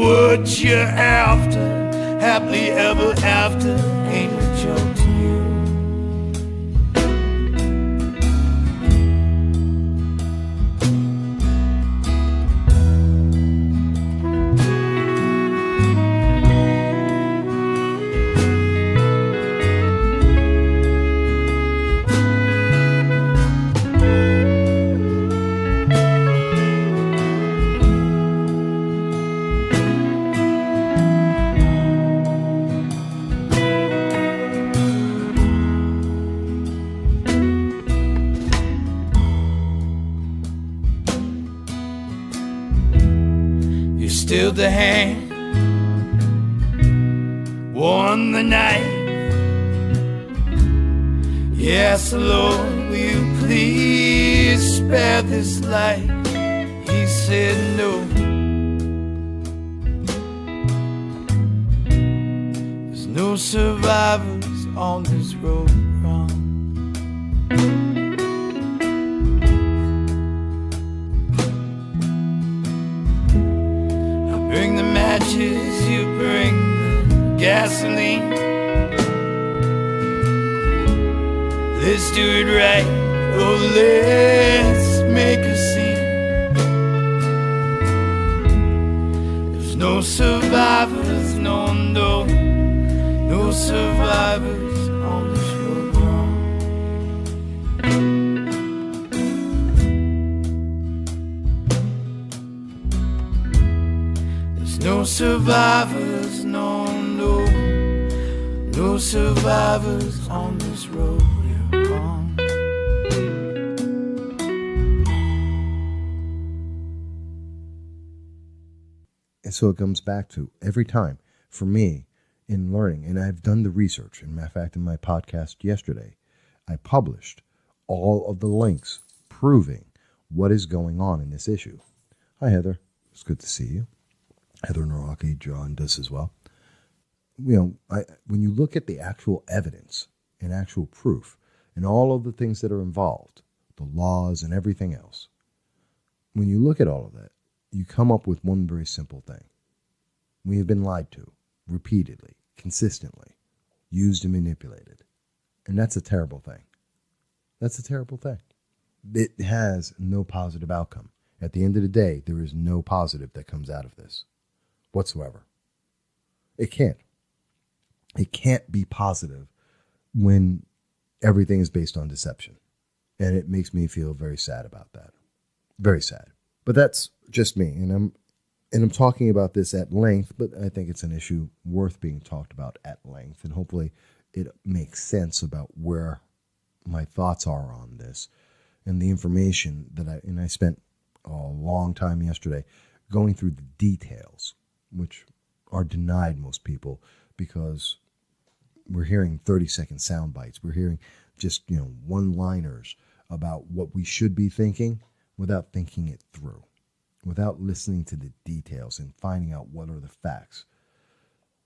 Speaker 2: what you're after. Happily ever after ain't a joke to you. Still the hand, won the knife. Yes, Lord, will you please spare this life? He said no. There's no survivors on this road wrong. Bring the matches, you bring the gasoline. Let's do it right, oh let's make a scene. There's no survivors, no survivors on this road wrong. No survivors, no survivors on this road we're on.
Speaker 1: And so it comes back to every time for me in learning, and I've done the research. In fact, in my podcast yesterday, I published all of the links proving what is going on in this issue. Hi, Heather. It's good to see you. Heather Nawrocki joined us as well. When you look at the actual evidence and actual proof and all of the things that are involved, the laws and everything else, when you look at all of that, you come up with one very simple thing. We have been lied to repeatedly, consistently, used and manipulated. And that's a terrible thing. That's a terrible thing. It has no positive outcome. At the end of the day, there is no positive that comes out of this whatsoever. It can't. It can't be positive when everything is based on deception. And it makes me feel very sad about that. Very sad. But that's just me. And I'm talking about this at length, but I think it's an issue worth being talked about at length. And hopefully it makes sense about where my thoughts are on this and the information that I spent a long time yesterday going through the details, which are denied most people because we're hearing 30-second sound bites. We're hearing just, one-liners about what we should be thinking without thinking it through, without listening to the details and finding out what are the facts.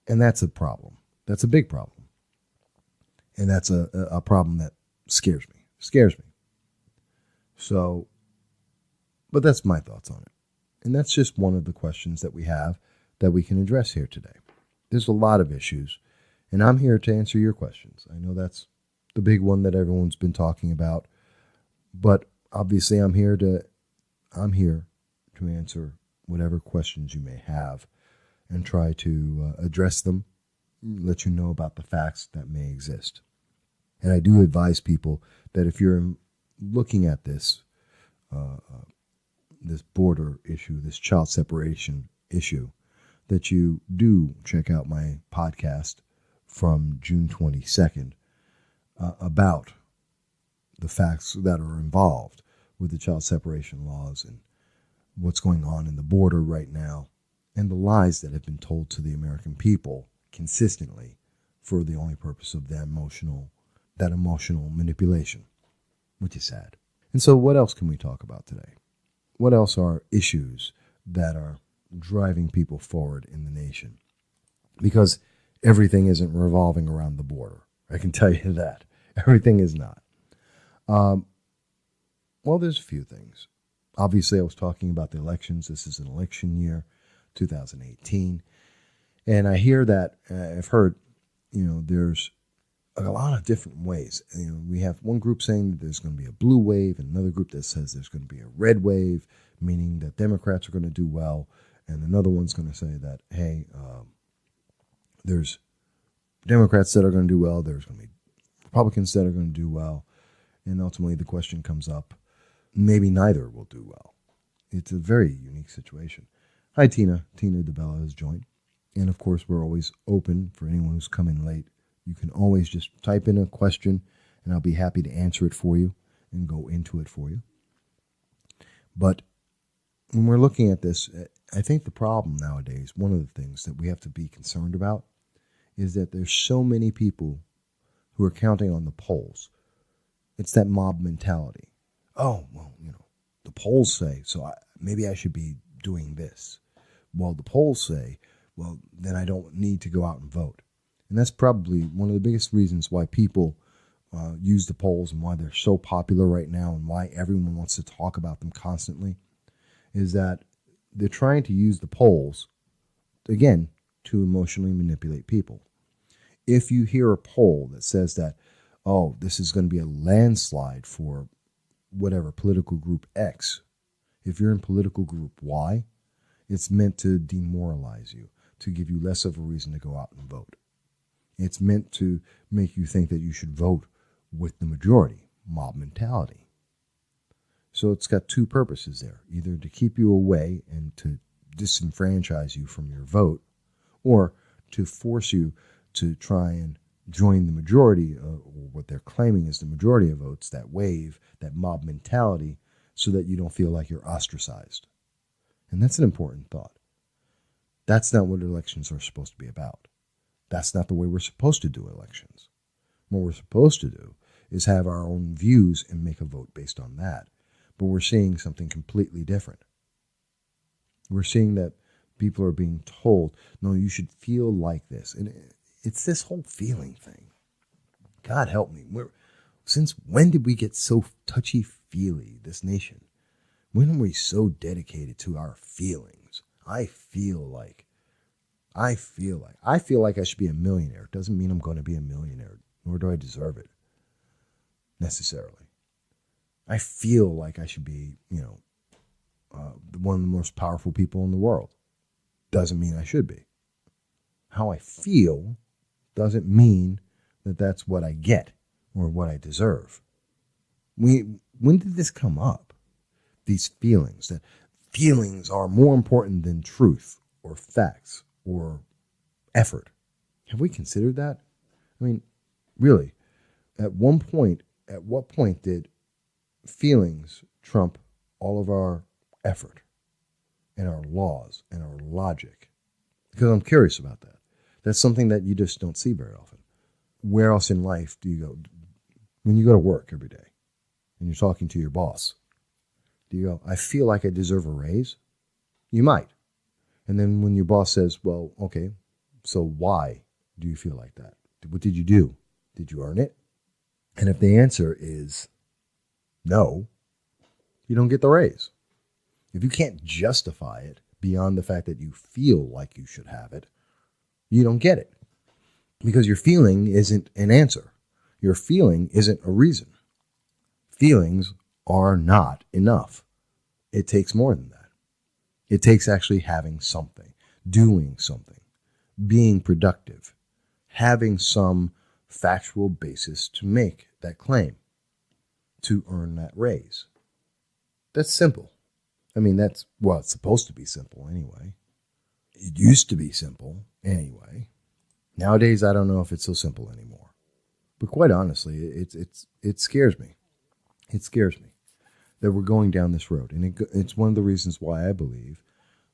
Speaker 1: And that's a problem. That's a big problem. And that's a problem that scares me. So, but that's my thoughts on it. And that's just one of the questions that we have that we can address here today. There's a lot of issues, and I'm here to answer your questions. I know that's the big one that everyone's been talking about, but obviously I'm here to answer whatever questions you may have and try to address them, let you know about the facts that may exist. And I do advise people that if you're looking at this border issue, this child separation issue, that you do check out my podcast from June 22nd about the facts that are involved with the child separation laws and what's going on in the border right now and the lies that have been told to the American people consistently for the only purpose of that emotional manipulation, which is sad. And so what else can we talk about today? What else are issues that are driving people forward in the nation? Because everything isn't revolving around the border. I can tell you that. Everything is not. Well, there's a few things. Obviously, I was talking about the elections. This is an election year, 2018. And I hear that, I've heard, there's a lot of different ways. We have one group saying that there's going to be a blue wave, and another group that says there's going to be a red wave, meaning that Democrats are going to do well, and another one's going to say that, hey, there's Democrats that are going to do well, there's going to be Republicans that are going to do well, and ultimately the question comes up, maybe neither will do well. It's a very unique situation. Hi, Tina. Tina DeBella has joined. And, of course, we're always open for anyone who's come in late. You can always just type in a question, and I'll be happy to answer it for you and go into it for you. But when we're looking at this, I think the problem nowadays, one of the things that we have to be concerned about is that there's so many people who are counting on the polls. It's that mob mentality. Oh, well, the polls say, so maybe I should be doing this. Well, the polls say, well, then I don't need to go out and vote. And that's probably one of the biggest reasons why people use the polls and why they're so popular right now and why everyone wants to talk about them constantly is that they're trying to use the polls, again, to emotionally manipulate people. If you hear a poll that says that, oh, this is going to be a landslide for whatever political group X, if you're in political group Y, it's meant to demoralize you, to give you less of a reason to go out and vote. It's meant to make you think that you should vote with the majority, mob mentality. So it's got two purposes there, either to keep you away and to disenfranchise you from your vote, or to force you to try and join the majority, or what they're claiming is the majority of votes, that wave, that mob mentality, so that you don't feel like you're ostracized. And that's an important thought. That's not what elections are supposed to be about. That's not the way we're supposed to do elections. What we're supposed to do is have our own views and make a vote based on that. But we're seeing something completely different. We're seeing that people are being told, no, you should feel like this. And it's this whole feeling thing. God help me. Since when did we get so touchy-feely, this nation? When are we so dedicated to our feelings? I feel like I should be a millionaire. It doesn't mean I'm going to be a millionaire, nor do I deserve it necessarily. I feel like I should be, one of the most powerful people in the world. Doesn't mean I should be. How I feel doesn't mean that that's what I get or what I deserve. When did this come up? These feelings, that feelings are more important than truth or facts or effort. Have we considered that? I mean, really, at what point did feelings trump all of our effort and our laws and our logic? Because I'm curious about that. That's something that you just don't see very often. Where else in life do you go? When you go to work every day and you're talking to your boss, do you go, I feel like I deserve a raise? You might. And then when your boss says, well, okay, so why do you feel like that? What did you do? Did you earn it? And if the answer is no, you don't get the raise. If you can't justify it beyond the fact that you feel like you should have it, you don't get it. Because your feeling isn't an answer. Your feeling isn't a reason. Feelings are not enough. It takes more than that. It takes actually having something, doing something, being productive, having some factual basis to make that claim, to earn that raise. That's simple. I mean, it's supposed to be simple anyway. It used to be simple anyway. Nowadays, I don't know if it's so simple anymore. But quite honestly, it scares me. It scares me that we're going down this road. And it's one of the reasons why I believe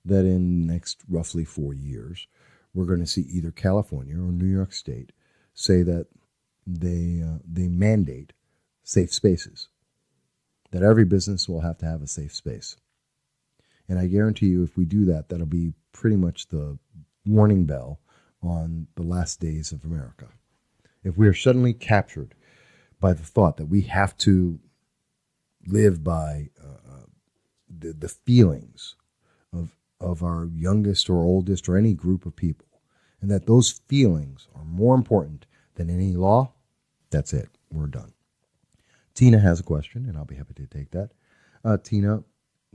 Speaker 1: that in the next roughly 4 years, we're going to see either California or New York State say that they mandate safe spaces, that every business will have to have a safe space. And I guarantee you, if we do that, that'll be pretty much the warning bell on the last days of America. If we are suddenly captured by the thought that we have to live by the feelings of our youngest or oldest or any group of people, and that those feelings are more important than any law, that's it. We're done. Tina has a question, and I'll be happy to take that. Tina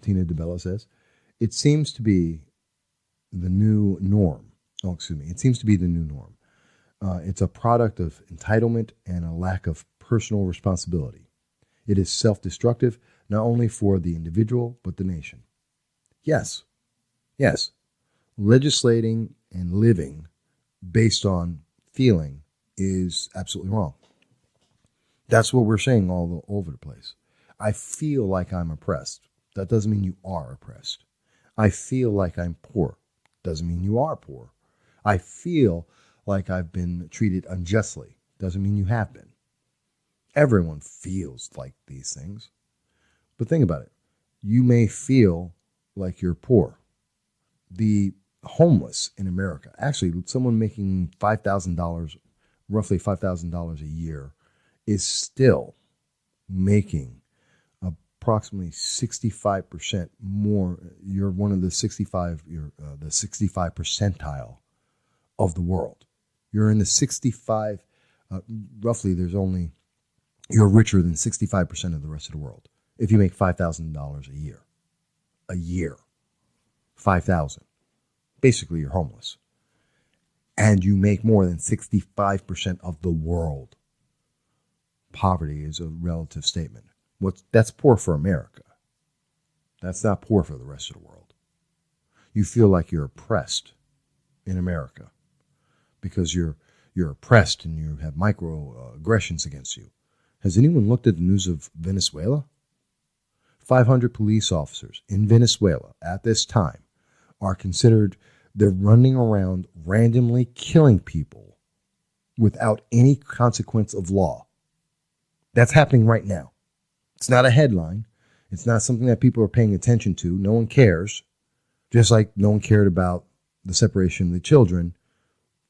Speaker 1: DeBella says, it seems to be the new norm. It seems to be the new norm. It's a product of entitlement and a lack of personal responsibility. It is self-destructive, not only for the individual, but the nation. Yes. Legislating and living based on feeling is absolutely wrong. That's what we're saying all over the place. I feel like I'm oppressed. That doesn't mean you are oppressed. I feel like I'm poor. Doesn't mean you are poor. I feel like I've been treated unjustly. Doesn't mean you have been. Everyone feels like these things. But think about it. You may feel like you're poor. The homeless in America, actually someone making $5,000, roughly $5,000 a year, is still making approximately 65% more. You're one of the 65 percentile of the world. You're in the 65, roughly you're richer than 65% of the rest of the world. If you make $5,000 a year, 5,000, basically you're homeless. And you make more than 65% of the world. Poverty is a relative statement. That's poor for America. That's not poor for the rest of the world. You feel like you're oppressed in America because you're oppressed and you have microaggressions against you. Has anyone looked at the news of Venezuela? 500 police officers in Venezuela at this time are considered They're running around randomly killing people without any consequence of law. That's happening right now. It's not a headline. It's not something that people are paying attention to. No one cares. Just like no one cared about the separation of the children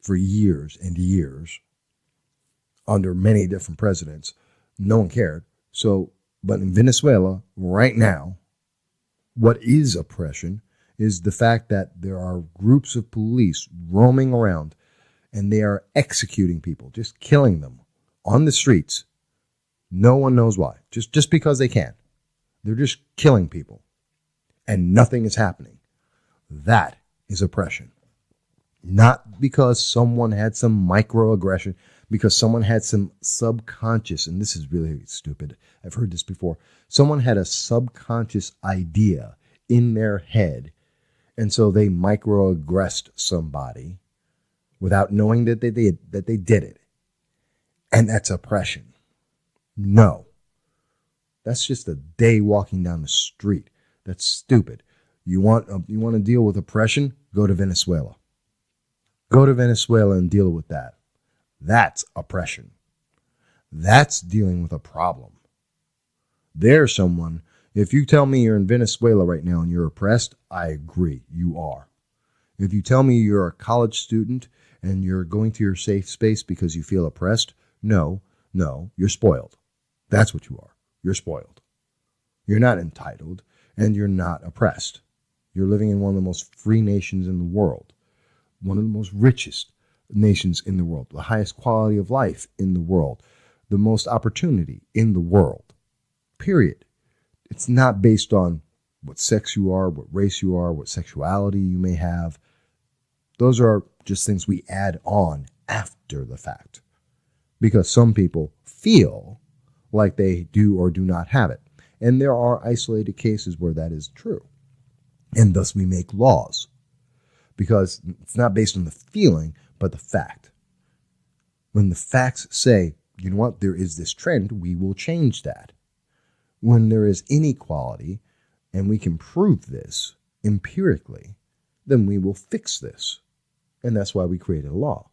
Speaker 1: for years and years under many different presidents. No one cared. But in Venezuela right now, what is oppression is the fact that there are groups of police roaming around and they are executing people, just killing them on the streets. No one knows why. Just because they can. They're just killing people and nothing is happening. That is oppression. Not because someone had some microaggression, because someone had some subconscious, and this is really stupid. I've heard this before. Someone had a subconscious idea in their head, and so they microaggressed somebody without knowing that they did it. And that's oppression. No. That's just a day walking down the street. That's stupid. You want to deal with oppression? Go to Venezuela. Go to Venezuela and deal with that. That's oppression. That's dealing with a problem. There's someone, if you tell me you're in Venezuela right now and you're oppressed, I agree, you are. If you tell me you're a college student and you're going to your safe space because you feel oppressed, no, you're spoiled. That's what you are. You're spoiled. You're not entitled and you're not oppressed. You're living in one of the most free nations in the world, one of the most richest nations in the world, the highest quality of life in the world, the most opportunity in the world, period. It's not based on what sex you are, what race you are, what sexuality you may have. Those are just things we add on after the fact because some people feel like they do or do not have it. And there are isolated cases where that is true. And thus we make laws because it's not based on the feeling, but the fact. When the facts say, you know what, there is this trend, we will change that. When there is inequality, and we can prove this empirically, then we will fix this. And that's why we created a law.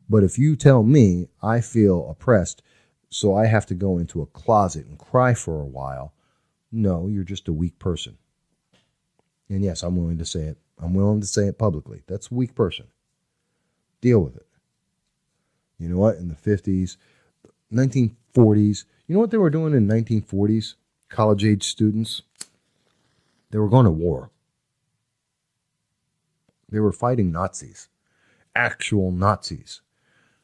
Speaker 1: But if you tell me I feel oppressed, so I have to go into a closet and cry for a while, no, you're just a weak person. And yes, I'm willing to say it. I'm willing to say it publicly. That's a weak person. Deal with it. You know what? In the 50s, 1940s, you know what they were doing in 1940s? College-age students? They were going to war. They were fighting Nazis. Actual Nazis.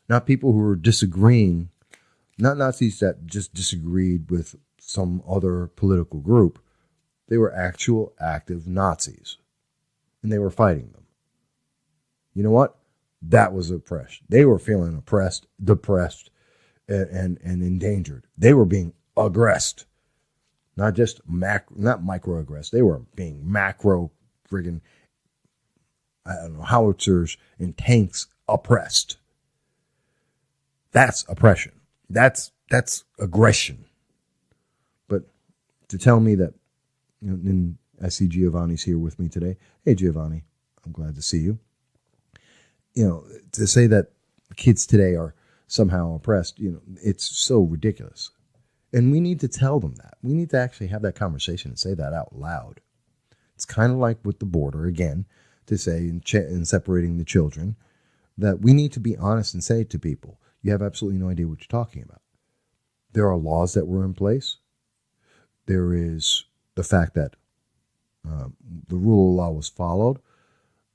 Speaker 1: Not people who were disagreeing. Not Nazis that just disagreed with some other political group. They were actual active Nazis. And they were fighting them. You know what? That was oppression. They were feeling oppressed, depressed, and endangered. They were being aggressed. Not just not microaggressed. They were being macro friggin', howitzers and tanks oppressed. That's oppression. That's aggression. But to tell me that, and I see Giovanni's here with me today. Hey, Giovanni, I'm glad to see you. To say that kids today are somehow oppressed, it's so ridiculous. And we need to tell them that. We need to actually have that conversation and say that out loud. It's kind of like with the border, again, to say in separating the children, that we need to be honest and say to people, you have absolutely no idea what you're talking about. There are laws that were in place. There is the fact that the rule of law was followed,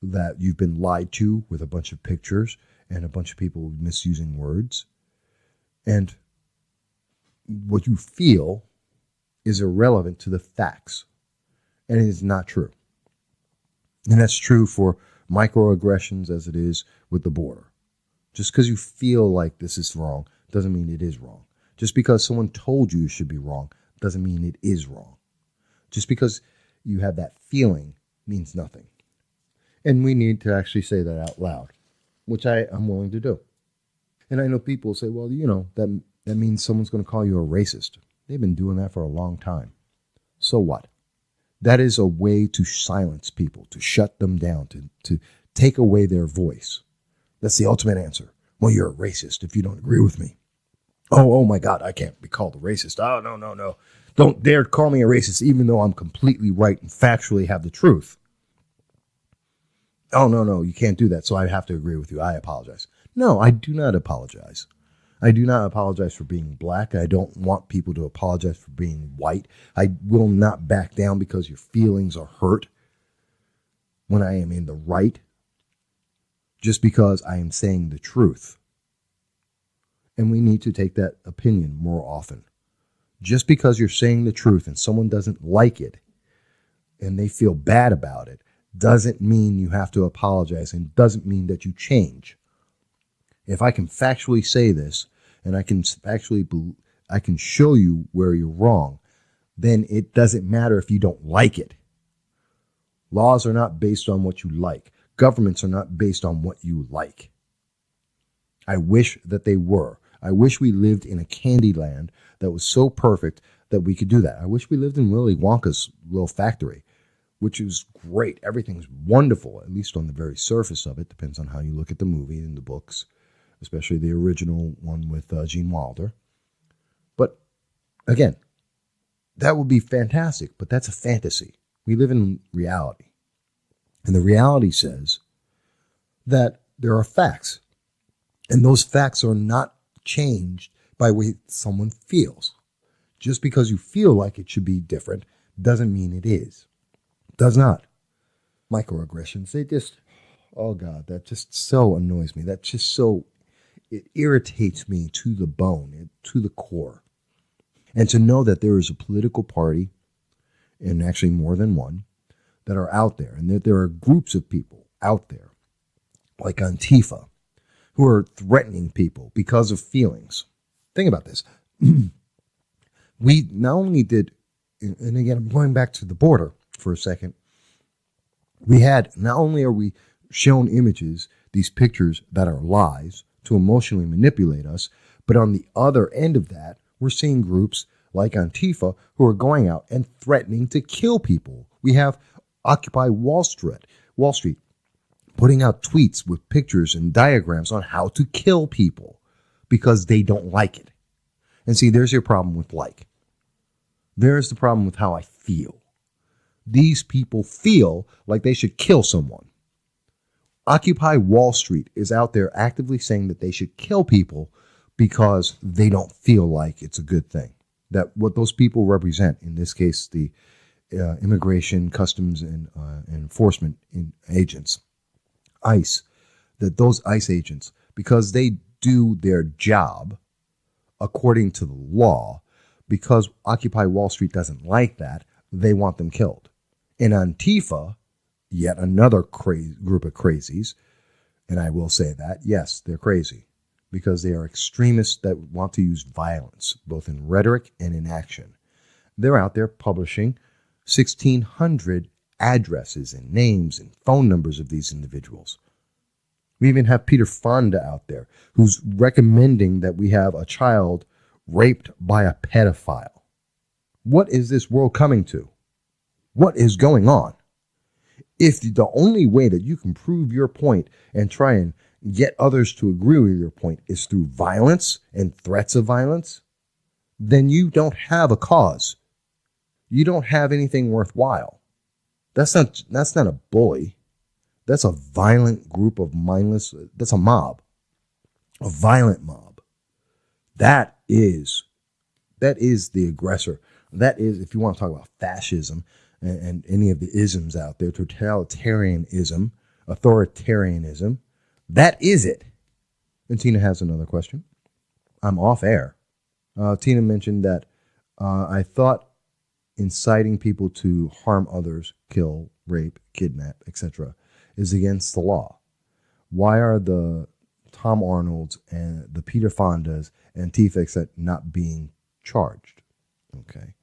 Speaker 1: that you've been lied to with a bunch of pictures and a bunch of people misusing words. And what you feel is irrelevant to the facts. And it is not true. And that's true for microaggressions as it is with the border. Just because you feel like this is wrong doesn't mean it is wrong. Just because someone told you it should be wrong doesn't mean it is wrong. Just because you have that feeling means nothing. And we need to actually say that out loud, which I'm willing to do. And I know people say, well, that means someone's going to call you a racist. They've been doing that for a long time. So what? That is a way to silence people, to shut them down, to take away their voice. That's the ultimate answer. Well, you're a racist if you don't agree with me. Oh my God, I can't be called a racist. Oh, no. Don't dare call me a racist, even though I'm completely right and factually have the truth. Oh, no, you can't do that, so I have to agree with you. I apologize. No, I do not apologize. I do not apologize for being black. I don't want people to apologize for being white. I will not back down because your feelings are hurt when I am in the right, just because I am saying the truth. And we need to take that opinion more often. Just because you're saying the truth and someone doesn't like it and they feel bad about it doesn't mean you have to apologize, and doesn't mean that you change. If I can factually say this and I can show you where you're wrong, then it doesn't matter if you don't like it. Laws are not based on what you like. Governments are not based on what you like. I wish that they were. I wish we lived in a candy land that was so perfect that we could do that. I wish we lived in Willy Wonka's little factory, which is great. Everything's wonderful, at least on the very surface of it. Depends on how you look at the movie and the books, especially the original one with Gene Wilder. But again, that would be fantastic, but that's a fantasy. We live in reality. And the reality says that there are facts. And those facts are not changed by the way someone feels. Just because you feel like it should be different doesn't mean it is. Does not. Microaggressions, they just, oh God, that just so annoys me. That just so, it irritates me to the bone, to the core. And to know that there is a political party, and actually more than one, that are out there, and that there are groups of people out there, like Antifa, who are threatening people because of feelings. Think about this. We not only did, and again, I'm going back to the border for a second. We had, not only are we shown images, these pictures that are lies to emotionally manipulate us, but on the other end of that, we're seeing groups like Antifa who are going out and threatening to kill people. We have Occupy Wall Street, putting out tweets with pictures and diagrams on how to kill people because they don't like it. And see, there's your problem with like. There's the problem with how I feel. These people feel like they should kill someone. Occupy Wall Street is out there actively saying that they should kill people because they don't feel like it's a good thing. That what those people represent, in this case, the Immigration, Customs, and Enforcement agents, ICE, that those ICE agents, because they do their job according to the law, because Occupy Wall Street doesn't like that, they want them killed. And Antifa, yet another group of crazies, and I will say that, yes, they're crazy, because they are extremists that want to use violence, both in rhetoric and in action. They're out there publishing 1,600 addresses and names and phone numbers of these individuals. We even have Peter Fonda out there who's recommending that we have a child raped by a pedophile. What is this world coming to? What is going on? If the only way that you can prove your point and try and get others to agree with your point is through violence and threats of violence, then you don't have a cause. You don't have anything worthwhile. That's not a bully. That's a violent group of mindless, that's a mob. A violent mob. That is the aggressor. That is, if you want to talk about fascism and any of the isms out there, totalitarianism, authoritarianism, that is it. And Tina has another question. I'm off air. Tina mentioned that I thought inciting people to harm others, kill, rape, kidnap, etc. is against the law. Why are the Tom Arnolds and the Peter Fondas and Antifa, etc. not being charged? Okay.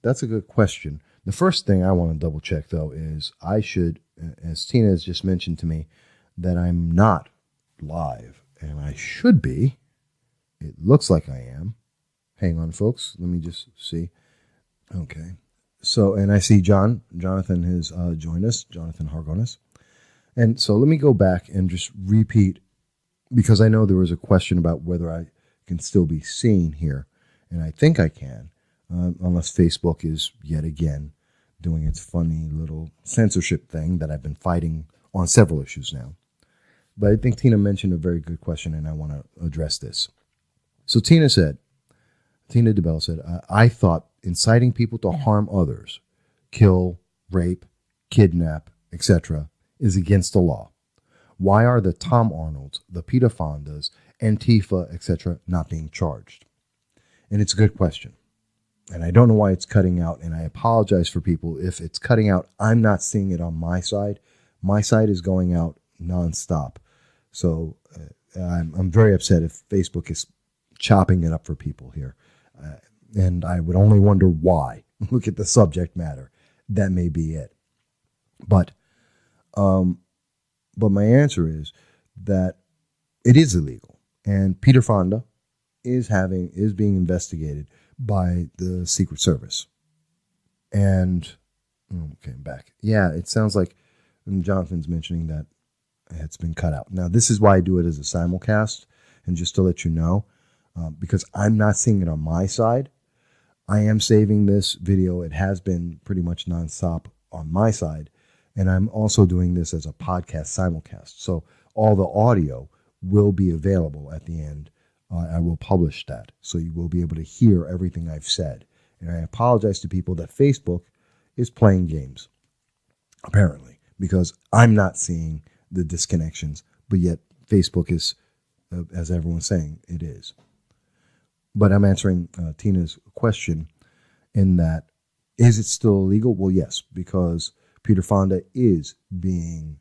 Speaker 1: That's a good question. The first thing I want to double check, though, is I should, as Tina has just mentioned to me, that I'm not live, and I should be. It looks like I am. Hang on, folks. Let me just see. Okay. So, and I see Jonathan has joined us, Jonathan Hargonis. And so let me go back and just repeat, because I know there was a question about whether I can still be seen here. And I think I can, unless Facebook is yet again doing its funny little censorship thing that I've been fighting on several issues now. But I think Tina mentioned a very good question, and I want to address this. So Tina DeBell said, I thought inciting people to harm others, kill, rape, kidnap, etc., is against the law. Why are the Tom Arnolds, the Peter Fondas, Antifa, etc. not being charged? And it's a good question. And I don't know why it's cutting out, and I apologize for people if it's cutting out. I'm not seeing it on my side. My side is going out nonstop. So I'm very upset if Facebook is chopping it up for people here. And I would only wonder why. Look at the subject matter. That may be it. But my answer is that it is illegal. And Peter Fonda is being investigated by the Secret Service. And, okay, I'm back. Yeah, it sounds like Jonathan's mentioning that it's been cut out. Now, this is why I do it as a simulcast. And just to let you know, because I'm not seeing it on my side, I am saving this video. It has been pretty much nonstop on my side. And I'm also doing this as a podcast simulcast. So all the audio will be available at the end. I will publish that. So you will be able to hear everything I've said. And I apologize to people that Facebook is playing games, apparently, because I'm not seeing the disconnections, but yet Facebook is, as everyone's saying, it is. But I'm answering Tina's question in that, is it still illegal? Well, yes, because Peter Fonda is being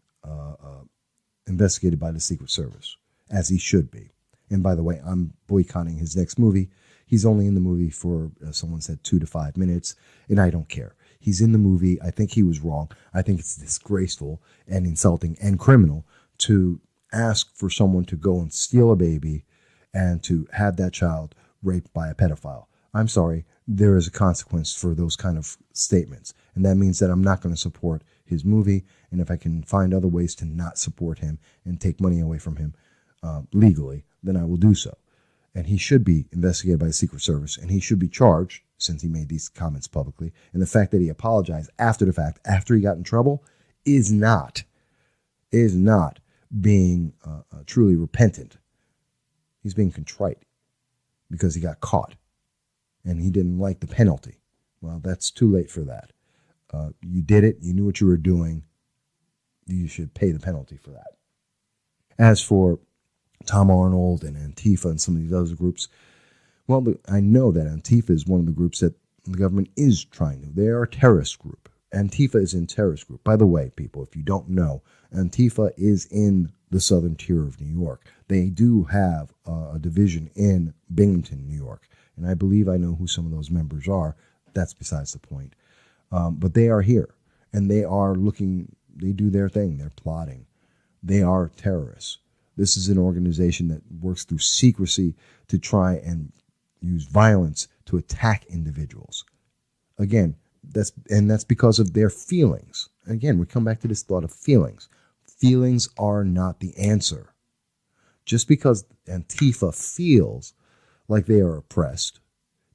Speaker 1: investigated by the Secret Service, as he should be. And by the way, I'm boycotting his next movie. He's only in the movie for, someone said, 2 to 5 minutes, and I don't care. He's in the movie. I think he was wrong. I think it's disgraceful and insulting and criminal to ask for someone to go and steal a baby and to have that child raped by a pedophile. I'm sorry, there is a consequence for those kind of statements. And that means that I'm not going to support his movie. And if I can find other ways to not support him and take money away from him legally, then I will do so. And he should be investigated by the Secret Service, and he should be charged since he made these comments publicly. And the fact that he apologized after the fact, after he got in trouble, is not being truly repentant. He's being contrite because he got caught and he didn't like the penalty. Well, that's too late for that. You did it. You knew what you were doing. You should pay the penalty for that. As for Tom Arnold and Antifa and some of these other groups, well, I know that Antifa is one of the groups that the government is trying to. They are a terrorist group. Antifa is in terrorist group. By the way, people, if you don't know, Antifa is in the southern tier of New York. They do have a division in Binghamton, New York. And I believe I know who some of those members are. That's besides the point. But they are here. And they are looking, they do their thing. They're plotting. They are terrorists. This is an organization that works through secrecy to try and use violence to attack individuals. Again, that's because of their feelings. Again, we come back to this thought of feelings. Feelings are not the answer. Just because Antifa feels like they are oppressed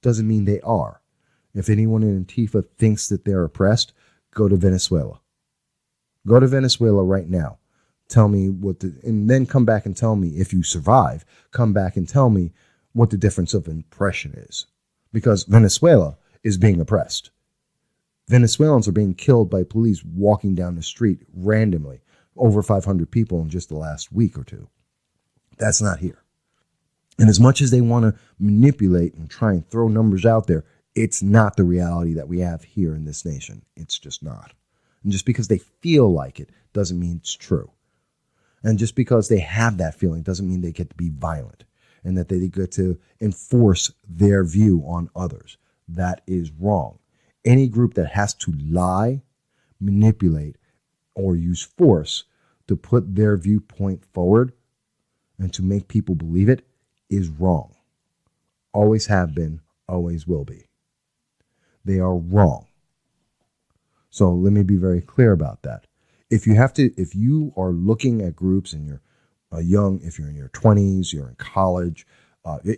Speaker 1: doesn't mean they are. If anyone in Antifa thinks that they're oppressed, go to Venezuela. Go to Venezuela right now. Tell me and then come back and tell me, if you survive, come back and tell me what the difference of impression is. Because Venezuela is being oppressed. Venezuelans are being killed by police walking down the street randomly. Over 500 people in just the last week or two. That's not here. And as much as they want to manipulate and try and throw numbers out there, it's not the reality that we have here in this nation. It's just not. And just because they feel like it doesn't mean it's true. And just because they have that feeling doesn't mean they get to be violent and that they get to enforce their view on others. That is wrong. Any group that has to lie, manipulate, or use force to put their viewpoint forward and to make people believe it is wrong. Always have been, always will be. They are wrong. So let me be very clear about that. If you are looking at groups and you're young, if you're in your 20s, you're in college,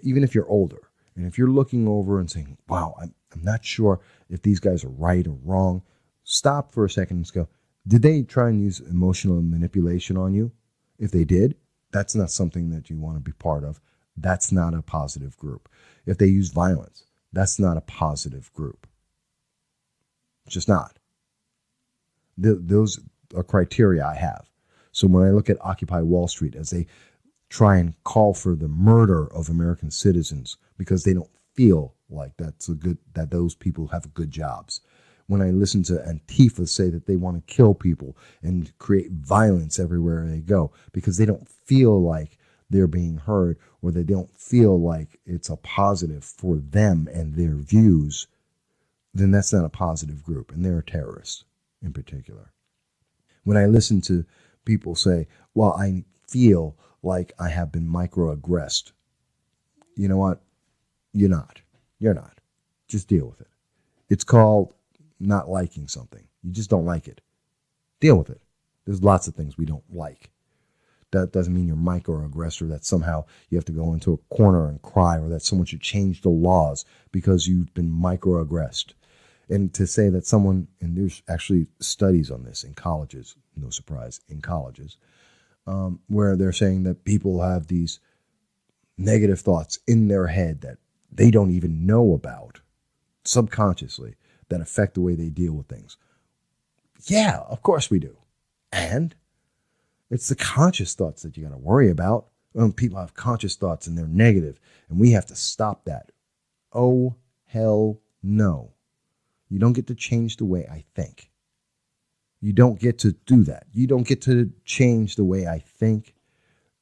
Speaker 1: even if you're older, and if you're looking over and saying, wow, I'm not sure if these guys are right or wrong, stop for a second and go, did they try and use emotional manipulation on you? If they did, that's not something that you want to be part of. That's not a positive group. If they use violence, that's not a positive group. It's just not. Those are criteria I have. So when I look at Occupy Wall Street as they try and call for the murder of American citizens because they don't feel like that those people have good jobs. When I listen to Antifa say that they want to kill people and create violence everywhere they go because they don't feel like they're being heard or they don't feel like it's a positive for them and their views, then that's not a positive group, and they're a terrorist in particular. When I listen to people say, well, I feel like I have been microaggressed, you know what? You're not. You're not. Just deal with it. It's called not liking something. You just don't like it. Deal with it. There's lots of things we don't like. That doesn't mean you're microaggressor, that somehow you have to go into a corner and cry, or that someone should change the laws because you've been microaggressed. And to say that someone, and there's actually studies on this in colleges, no surprise, in colleges, where they're saying that people have these negative thoughts in their head that they don't even know about subconsciously that affect the way they deal with things. Yeah, of course we do. And it's the conscious thoughts that you got to worry about. People have conscious thoughts and they're negative, and we have to stop that. Oh, hell no. You don't get to change the way I think. You don't get to do that. You don't get to change the way I think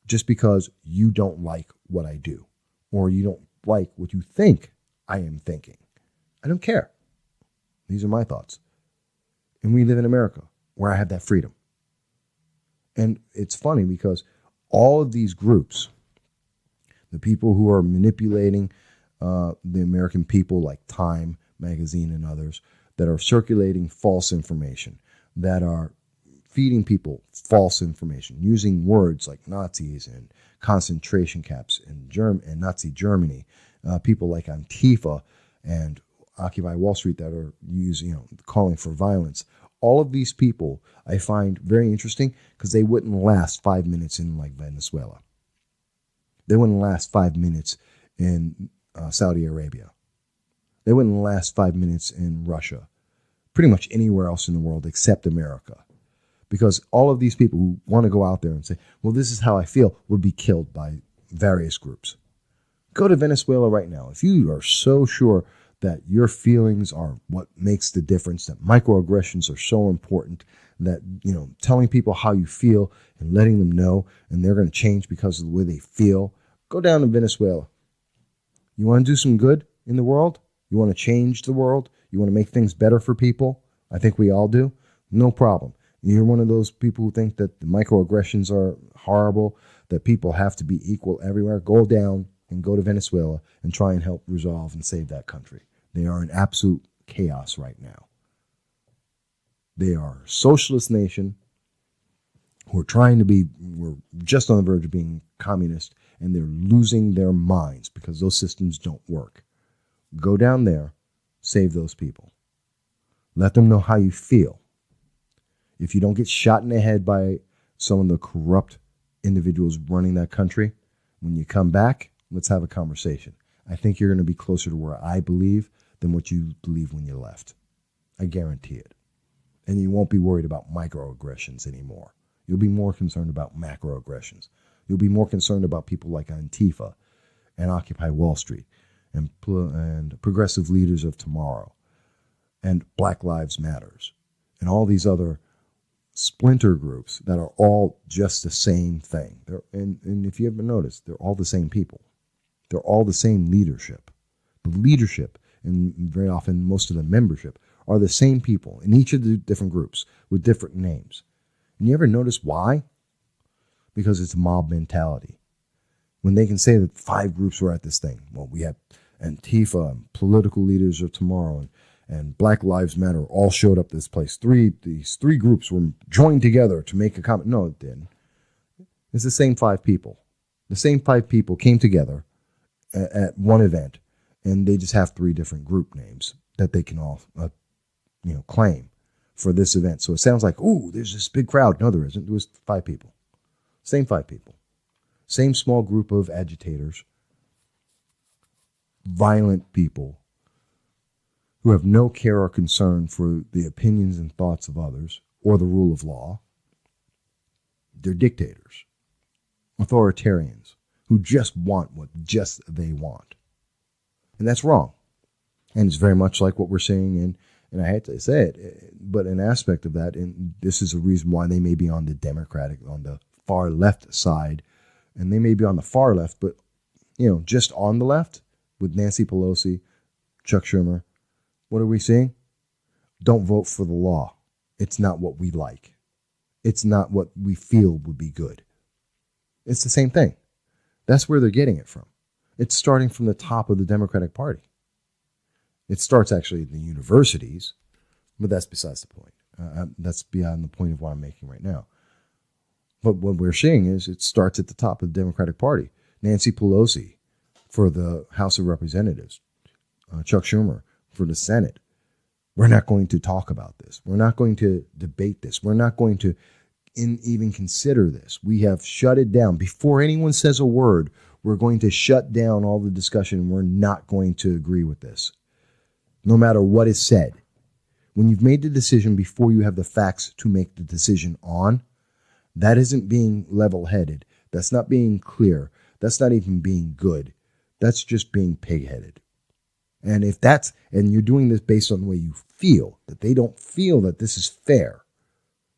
Speaker 1: just because you don't like what I do or you don't like what you think I am thinking. I don't care. These are my thoughts. And we live in America where I have that freedom. And it's funny because all of these groups, the people who are manipulating the American people, like Time magazine and others, that are circulating false information, that are feeding people false information, using words like Nazis and concentration camps in Nazi Germany, people like Antifa and Occupy Wall Street that are calling for violence. All of these people I find very interesting because they wouldn't last 5 minutes in like Venezuela. They wouldn't last 5 minutes in Saudi Arabia. They wouldn't last 5 minutes in Russia. Pretty much anywhere else in the world except America. Because all of these people who want to go out there and say, well, this is how I feel, would be killed by various groups. Go to Venezuela right now. If you are so sure that your feelings are what makes the difference, that microaggressions are so important, that, telling people how you feel and letting them know, and they're going to change because of the way they feel, go down to Venezuela. You want to do some good in the world? You want to change the world? You want to make things better for people? I think we all do. No problem. You're one of those people who think that the microaggressions are horrible, that people have to be equal everywhere. Go down and go to Venezuela and try and help resolve and save that country. They are in absolute chaos right now. They are a socialist nation who are we're just on the verge of being communist, and they're losing their minds because those systems don't work. Go down there, save those people. Let them know how you feel. If you don't get shot in the head by some of the corrupt individuals running that country, when you come back, let's have a conversation. I think you're going to be closer to where I believe than what you believe when you left. I guarantee it. And you won't be worried about microaggressions anymore. You'll be more concerned about macroaggressions. You'll be more concerned about people like Antifa and Occupy Wall Street and progressive leaders of tomorrow and Black Lives Matters and all these other splinter groups that are all just the same thing. And if you ever noticed, they're all the same people. They're all the same leadership. The leadership, and very often most of the membership, are the same people in each of the different groups with different names. And you ever notice why? Because it's mob mentality. When they can say that 5 groups were at this thing, well, we have Antifa and political leaders of tomorrow and Black Lives Matter all showed up at this place. These three groups were joined together to make a comment. No, it didn't. It's the same 5 people. The same 5 people came together at one event, and they just have 3 different group names that they can all, claim for this event. So it sounds like, ooh, there's this big crowd. No, there isn't. It was 5 people. Same 5 people. Same small group of agitators, violent people who have no care or concern for the opinions and thoughts of others or the rule of law. They're dictators, authoritarians who just want what just they want. And that's wrong. And it's very much like what we're seeing and I hate to say it, but an aspect of that, and this is a reason why they may be on the Democratic, on the far left side, and they may be on the far left, but, just on the left with Nancy Pelosi, Chuck Schumer, what are we seeing? Don't vote for the law. It's not what we like. It's not what we feel would be good. It's the same thing. That's where they're getting it from. It's starting from the top of the Democratic Party. It starts actually in the universities, but that's besides the point. That's beyond the point of what I'm making right now. But what we're seeing is it starts at the top of the Democratic Party. Nancy Pelosi for the House of Representatives, Chuck Schumer for the Senate. We're not going to talk about this. We're not going to debate this. We're not going to even consider this. We have shut it down. Before anyone says a word, we're going to shut down all the discussion, and we're not going to agree with this, no matter what is said. When you've made the decision before you have the facts to make the decision on, that isn't being level-headed. That's not being clear. That's not even being good. That's just being pig-headed. And and you're doing this based on the way you feel, that they don't feel that this is fair,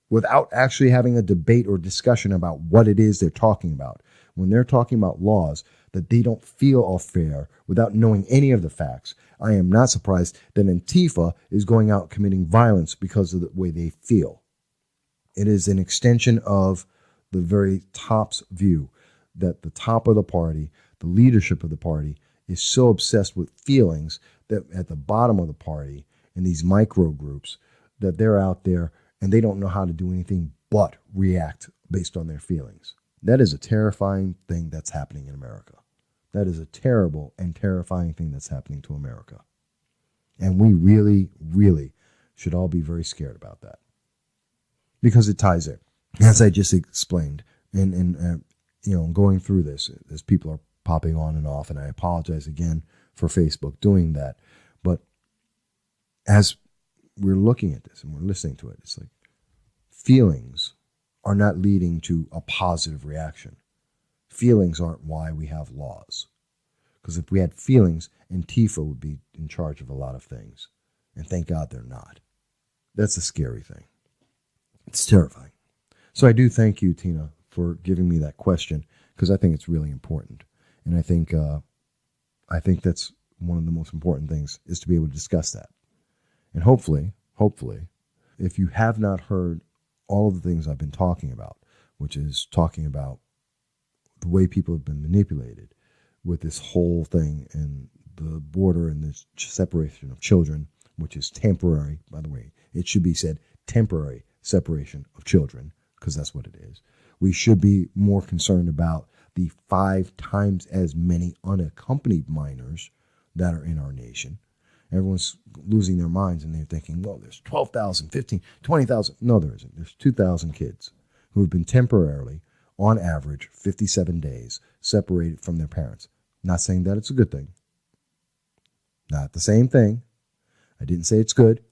Speaker 1: without actually having a debate or discussion about what it is they're talking about. When they're talking about laws that they don't feel are fair, without knowing any of the facts, I am not surprised that Antifa is going out committing violence because of the way they feel. It is an extension of the very top's view that the top of the party, the leadership of the party, is so obsessed with feelings that at the bottom of the party, in these micro groups, that they're out there and they don't know how to do anything but react based on their feelings. That is a terrifying thing that's happening in America. That is a terrible and terrifying thing that's happening to America. And we really, really should all be very scared about that. Because it ties in. As I just explained, and going through this, as people are popping on and off, and I apologize again for Facebook doing that. But as we're looking at this and we're listening to it, it's like feelings are not leading to a positive reaction. Feelings aren't why we have laws. Because if we had feelings, Antifa would be in charge of a lot of things. And thank God they're not. That's a scary thing. It's terrifying. So I do thank you, Tina, for giving me that question, because I think it's really important. And I think that's one of the most important things, is to be able to discuss that. And hopefully, if you have not heard all of the things I've been talking about, which is talking about the way people have been manipulated with this whole thing and the border and the separation of children, which is temporary, by the way. It should be said temporary separation of children, because that's what it is. We should be more concerned about the 5 times as many unaccompanied minors that are in our nation. Everyone's losing their minds and they're thinking, well, there's 12,000, 15, 20,000. No, there isn't. There's 2,000 kids who have been temporarily, on average, 57 days separated from their parents. Not saying that it's a good thing. Not the same thing. I didn't say it's good,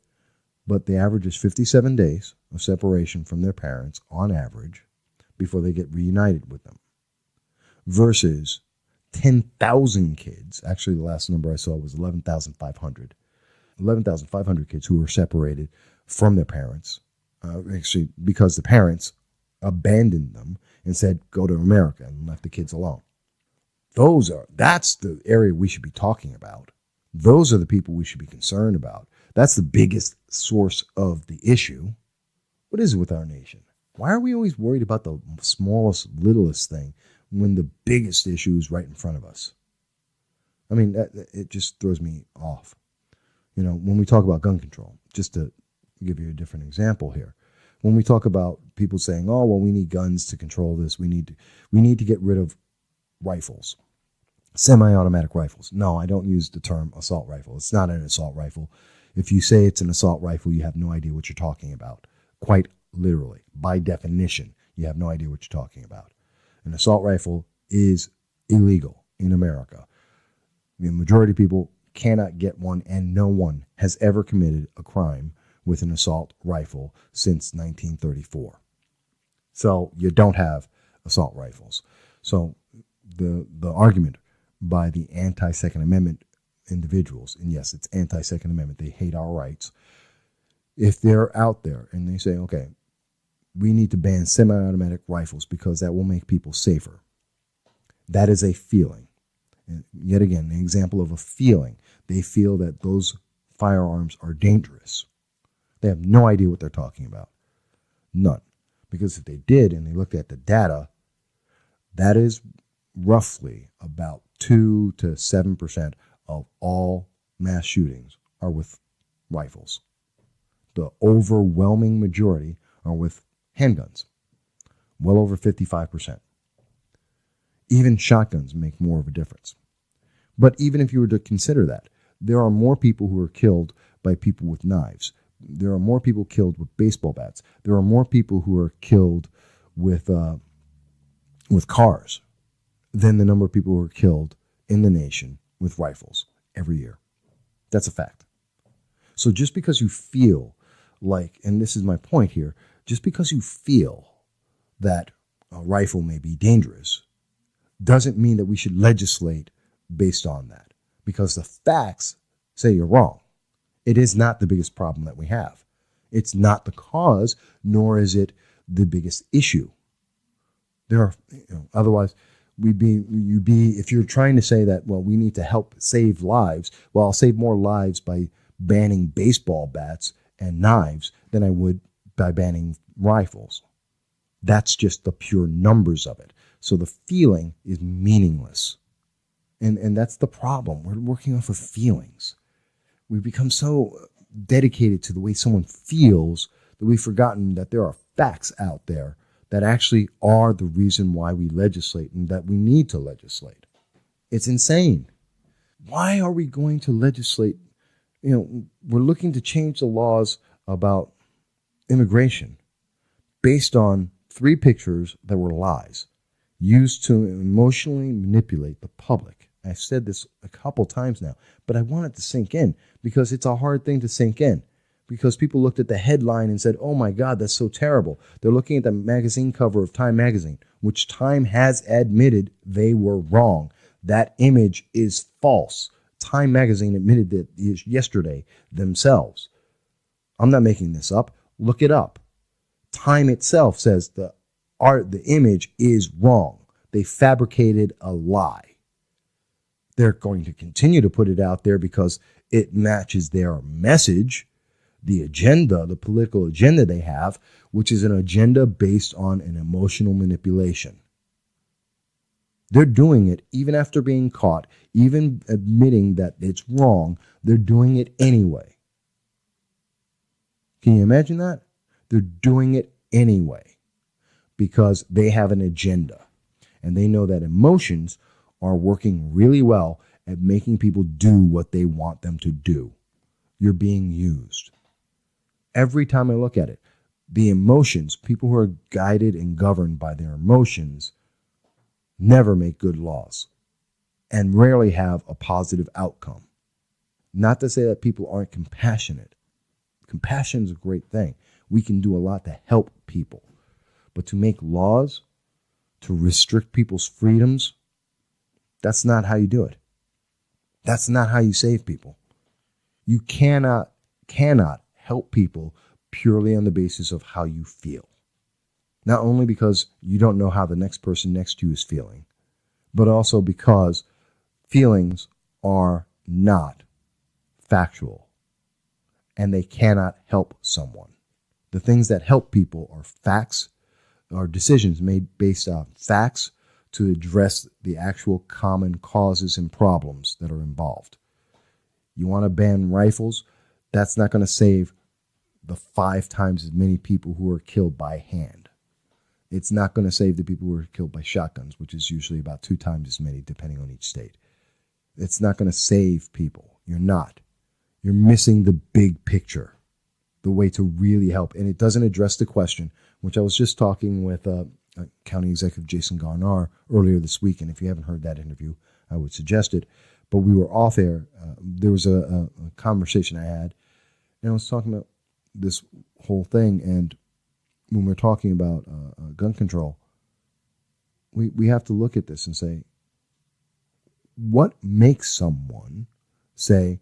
Speaker 1: but the average is 57 days of separation from their parents, on average, before they get reunited with them. Versus 10,000 kids. Actually, the last number I saw was 11,500. 11,500 kids who were separated from their parents, actually because the parents abandoned them and said, go to America, and left the kids alone. That's the area we should be talking about. Those are the people we should be concerned about. That's the biggest source of the issue. What is it with our nation? Why are we always worried about the smallest, littlest thing when the biggest issue is right in front of us? I mean, it just throws me off. When we talk about gun control, just to give you a different example here, when we talk about people saying, oh, well, we need guns to control this, we need to get rid of rifles, semi-automatic rifles. No, I don't use the term assault rifle. It's not an assault rifle. If you say it's an assault rifle, you have no idea what you're talking about. Quite literally, by definition, you have no idea what you're talking about. An assault rifle is illegal in America. The majority of people cannot get one, and no one has ever committed a crime with an assault rifle since 1934. So you don't have assault rifles. So the argument by the anti-Second Amendment individuals, and yes, it's anti-Second Amendment, they hate our rights. If they're out there and they say, okay, we need to ban semi-automatic rifles because that will make people safer, that is a feeling. And yet again, an example of a feeling. They feel that those firearms are dangerous. They have no idea what they're talking about. None. Because if they did and they looked at the data, that is roughly about 2 to 7% of all mass shootings are with rifles. The overwhelming majority are with handguns, well over 55%. Even shotguns make more of a difference. But even if you were to consider that, there are more people who are killed by people with knives. There are more people killed with baseball bats. There are more people who are killed with cars than the number of people who are killed in the nation with rifles every year. That's a fact. So just because you feel like, and this is my point here, just because you feel that a rifle may be dangerous doesn't mean that we should legislate based on that, because the facts say you're wrong. It is not the biggest problem that we have. It's not the cause, nor is it the biggest issue. There are, otherwise you'd be, if you're trying to say that, well, we need to help save lives, well, I'll save more lives by banning baseball bats and knives than I would by banning rifles. That's just the pure numbers of it. So the feeling is meaningless. And that's the problem. We're working off of feelings. We've become so dedicated to the way someone feels that we've forgotten that there are facts out there that actually are the reason why we legislate and that we need to legislate. It's insane. Why are we going to legislate? We're looking to change the laws about immigration based on 3 pictures that were lies used to emotionally manipulate the public. I've said this a couple times now, but I want it to sink in because it's a hard thing to sink in, because people looked at the headline and said, oh my God, that's so terrible. They're looking at the magazine cover of Time magazine, which Time has admitted they were wrong. That image is false. Time magazine admitted that yesterday themselves. I'm not making this up. Look it up. Time itself says the image is wrong. They fabricated a lie. They're going to continue to put it out there because it matches their message, the agenda, the political agenda they have, which is an agenda based on an emotional manipulation. They're doing it even after being caught, even admitting that it's wrong. They're doing it anyway. Can you imagine that? They're doing it anyway because they have an agenda, and they know that emotions are working really well at making people do what they want them to do. You're being used. Every time I look at it, the emotions, people who are guided and governed by their emotions never make good laws and rarely have a positive outcome. Not to say that people aren't compassionate. Compassion is a great thing. We can do a lot to help people. But to make laws, to restrict people's freedoms, that's not how you do it. That's not how you save people. You cannot help people purely on the basis of how you feel. Not only because you don't know how the next person next to you is feeling, but also because feelings are not factual and they cannot help someone. The things that help people are facts, are decisions made based on facts to address the actual common causes and problems that are involved. You want to ban rifles? That's not going to save the 5 times as many people who are killed by hand. It's not going to save the people who are killed by shotguns, which is usually about 2 times as many depending on each state. It's not going to save people. You're not. You're missing the big picture, the way to really help. And it doesn't address the question, which I was just talking with County Executive Jason Garnar earlier this week. And if you haven't heard that interview, I would suggest it. But we were off air. There was a conversation I had, and I was talking about this whole thing. And when we're talking about gun control, we have to look at this and say, what makes someone say,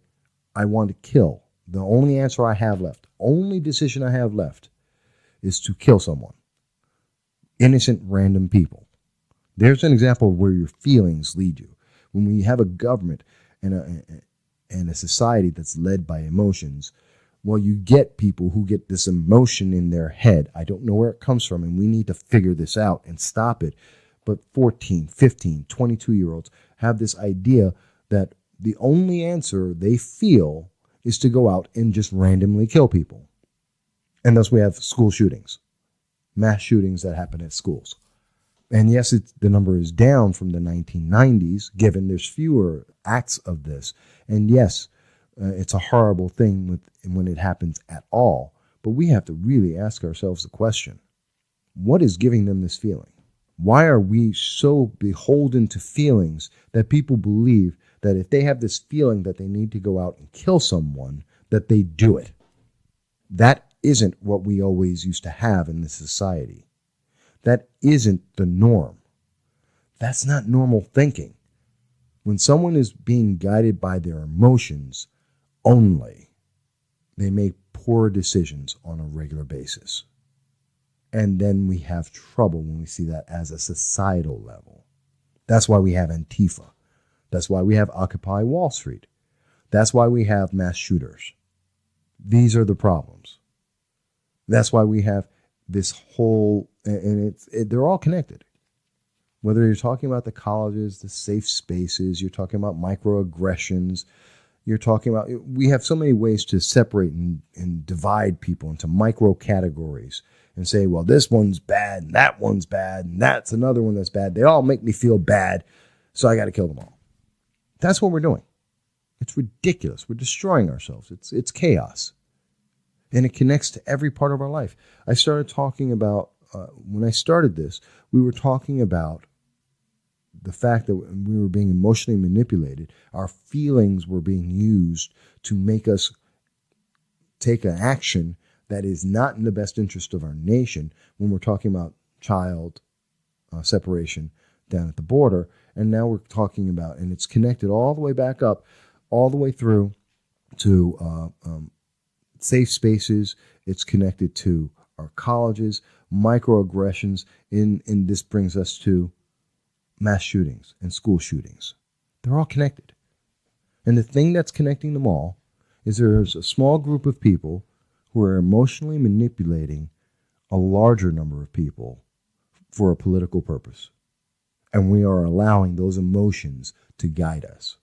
Speaker 1: I want to kill? The only answer I have left, only decision I have left is to kill someone. Innocent, random people. There's an example of where your feelings lead you. When we have a government and a society that's led by emotions, well, you get people who get this emotion in their head. I don't know where it comes from, and we need to figure this out and stop it. But 14, 15, 22-year-olds have this idea that the only answer they feel is to go out and just randomly kill people. And thus we have school shootings, mass shootings that happen at schools. And yes, the number is down from the 1990s, given there's fewer acts of this. And yes, it's a horrible thing when it happens at all. But we have to really ask ourselves the question, what is giving them this feeling? Why are we so beholden to feelings that people believe that if they have this feeling that they need to go out and kill someone, that they do it? That isn't what we always used to have in this society. That isn't the norm. That's not normal thinking. When someone is being guided by their emotions only, they make poor decisions on a regular basis. And then we have trouble when we see that as a societal level. That's why we have Antifa. That's why we have Occupy Wall Street. That's why we have mass shooters. These are the problems. That's why we have this whole, and they're all connected. Whether you're talking about the colleges, the safe spaces, you're talking about microaggressions, you're talking about, we have so many ways to separate and divide people into micro categories and say, well, this one's bad and that one's bad and that's another one that's bad. They all make me feel bad, so I got to kill them all. That's what we're doing. It's ridiculous. We're destroying ourselves. It's chaos. And it connects to every part of our life. I started talking about, when I started this, we were talking about the fact that we were being emotionally manipulated. Our feelings were being used to make us take an action that is not in the best interest of our nation when we're talking about child separation down at the border. And now we're talking about, and it's connected all the way back up, all the way through to safe spaces. It's connected to our colleges, microaggressions, and this brings us to mass shootings and school shootings. They're all connected. And the thing that's connecting them all is there's a small group of people who are emotionally manipulating a larger number of people for a political purpose. And we are allowing those emotions to guide us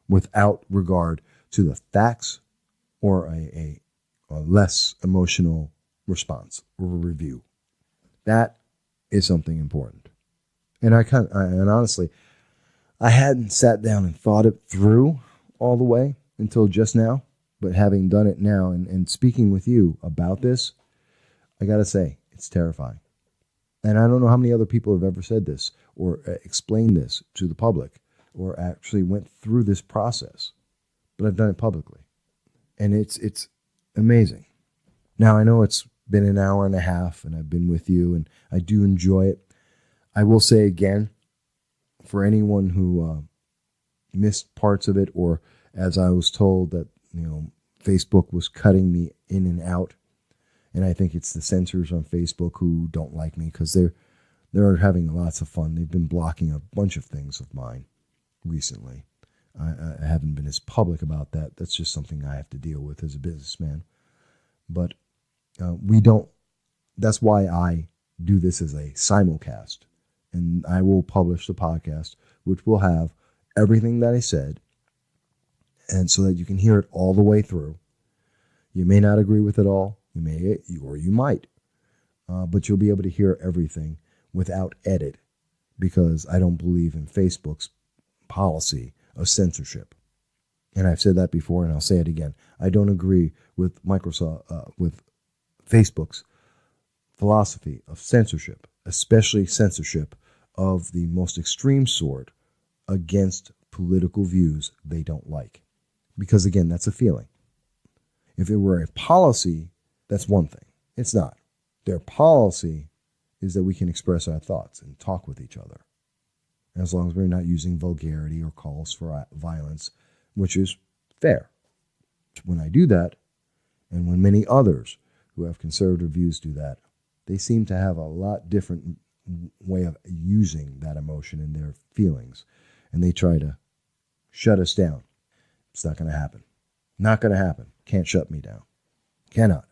Speaker 1: without regard to the facts or a less emotional response or review. That is something important. And and honestly, I hadn't sat down and thought it through all the way until just now. But having done it now and speaking with you about this, I got to say, it's terrifying. And I don't know how many other people have ever said this or explained this to the public or actually went through this process. But I've done it publicly. And it's amazing. Now, I know it's been an hour and a half and I've been with you and I do enjoy it. I will say again, for anyone who missed parts of it, or as I was told that, Facebook was cutting me in and out. And I think it's the censors on Facebook who don't like me because they're having lots of fun. They've been blocking a bunch of things of mine recently. I haven't been as public about that. That's just something I have to deal with as a businessman. But that's why I do this as a simulcast. And I will publish the podcast, which will have everything that I said and so that you can hear it all the way through. You may not agree with it all, you might, but you'll be able to hear everything without edit, because I don't believe in Facebook's policy of censorship. And I've said that before, and I'll say it again. I don't agree with with Facebook's philosophy of censorship, especially censorship of the most extreme sort against political views they don't like. Because again, that's a feeling. If it were a policy, that's one thing. It's not. Their policy is that we can express our thoughts and talk with each other, as long as we're not using vulgarity or calls for violence, which is fair. When I do that, and when many others who have conservative views do that, they seem to have a lot different way of using that emotion and their feelings, and they try to shut us down. It's not going to happen. Not going to happen. Can't shut me down. Cannot.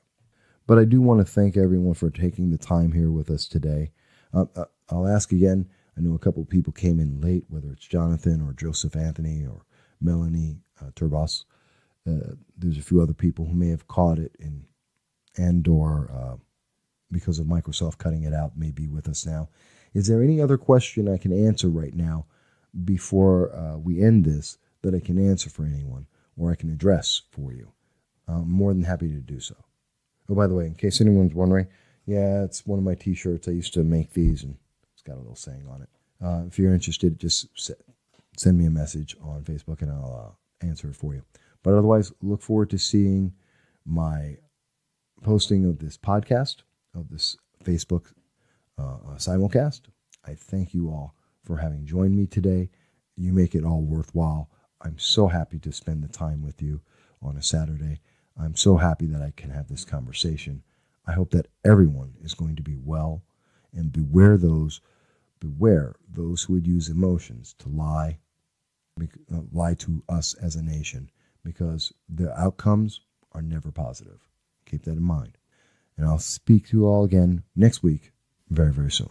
Speaker 1: But I do want to thank everyone for taking the time here with us today. I'll ask again. I know a couple of people came in late, whether it's Jonathan or Joseph Anthony or Melanie Turbos. There's a few other people who may have caught it or because of Microsoft cutting it out, may be with us now. Is there any other question I can answer right now before we end this that I can answer for anyone or I can address for you? I'm more than happy to do so. Oh, by the way, in case anyone's wondering, yeah, it's one of my T-shirts. I used to make these, and it's got a little saying on it. If you're interested, just send me a message on Facebook, and I'll answer it for you. But otherwise, look forward to seeing my posting of this podcast, of this Facebook simulcast. I thank you all for having joined me today. You make it all worthwhile. I'm so happy to spend the time with you on a Saturday. I'm so happy that I can have this conversation. I hope that everyone is going to be well, and beware those who would use emotions to lie to us as a nation, because the outcomes are never positive. Keep that in mind. And I'll speak to you all again next week, very, very soon.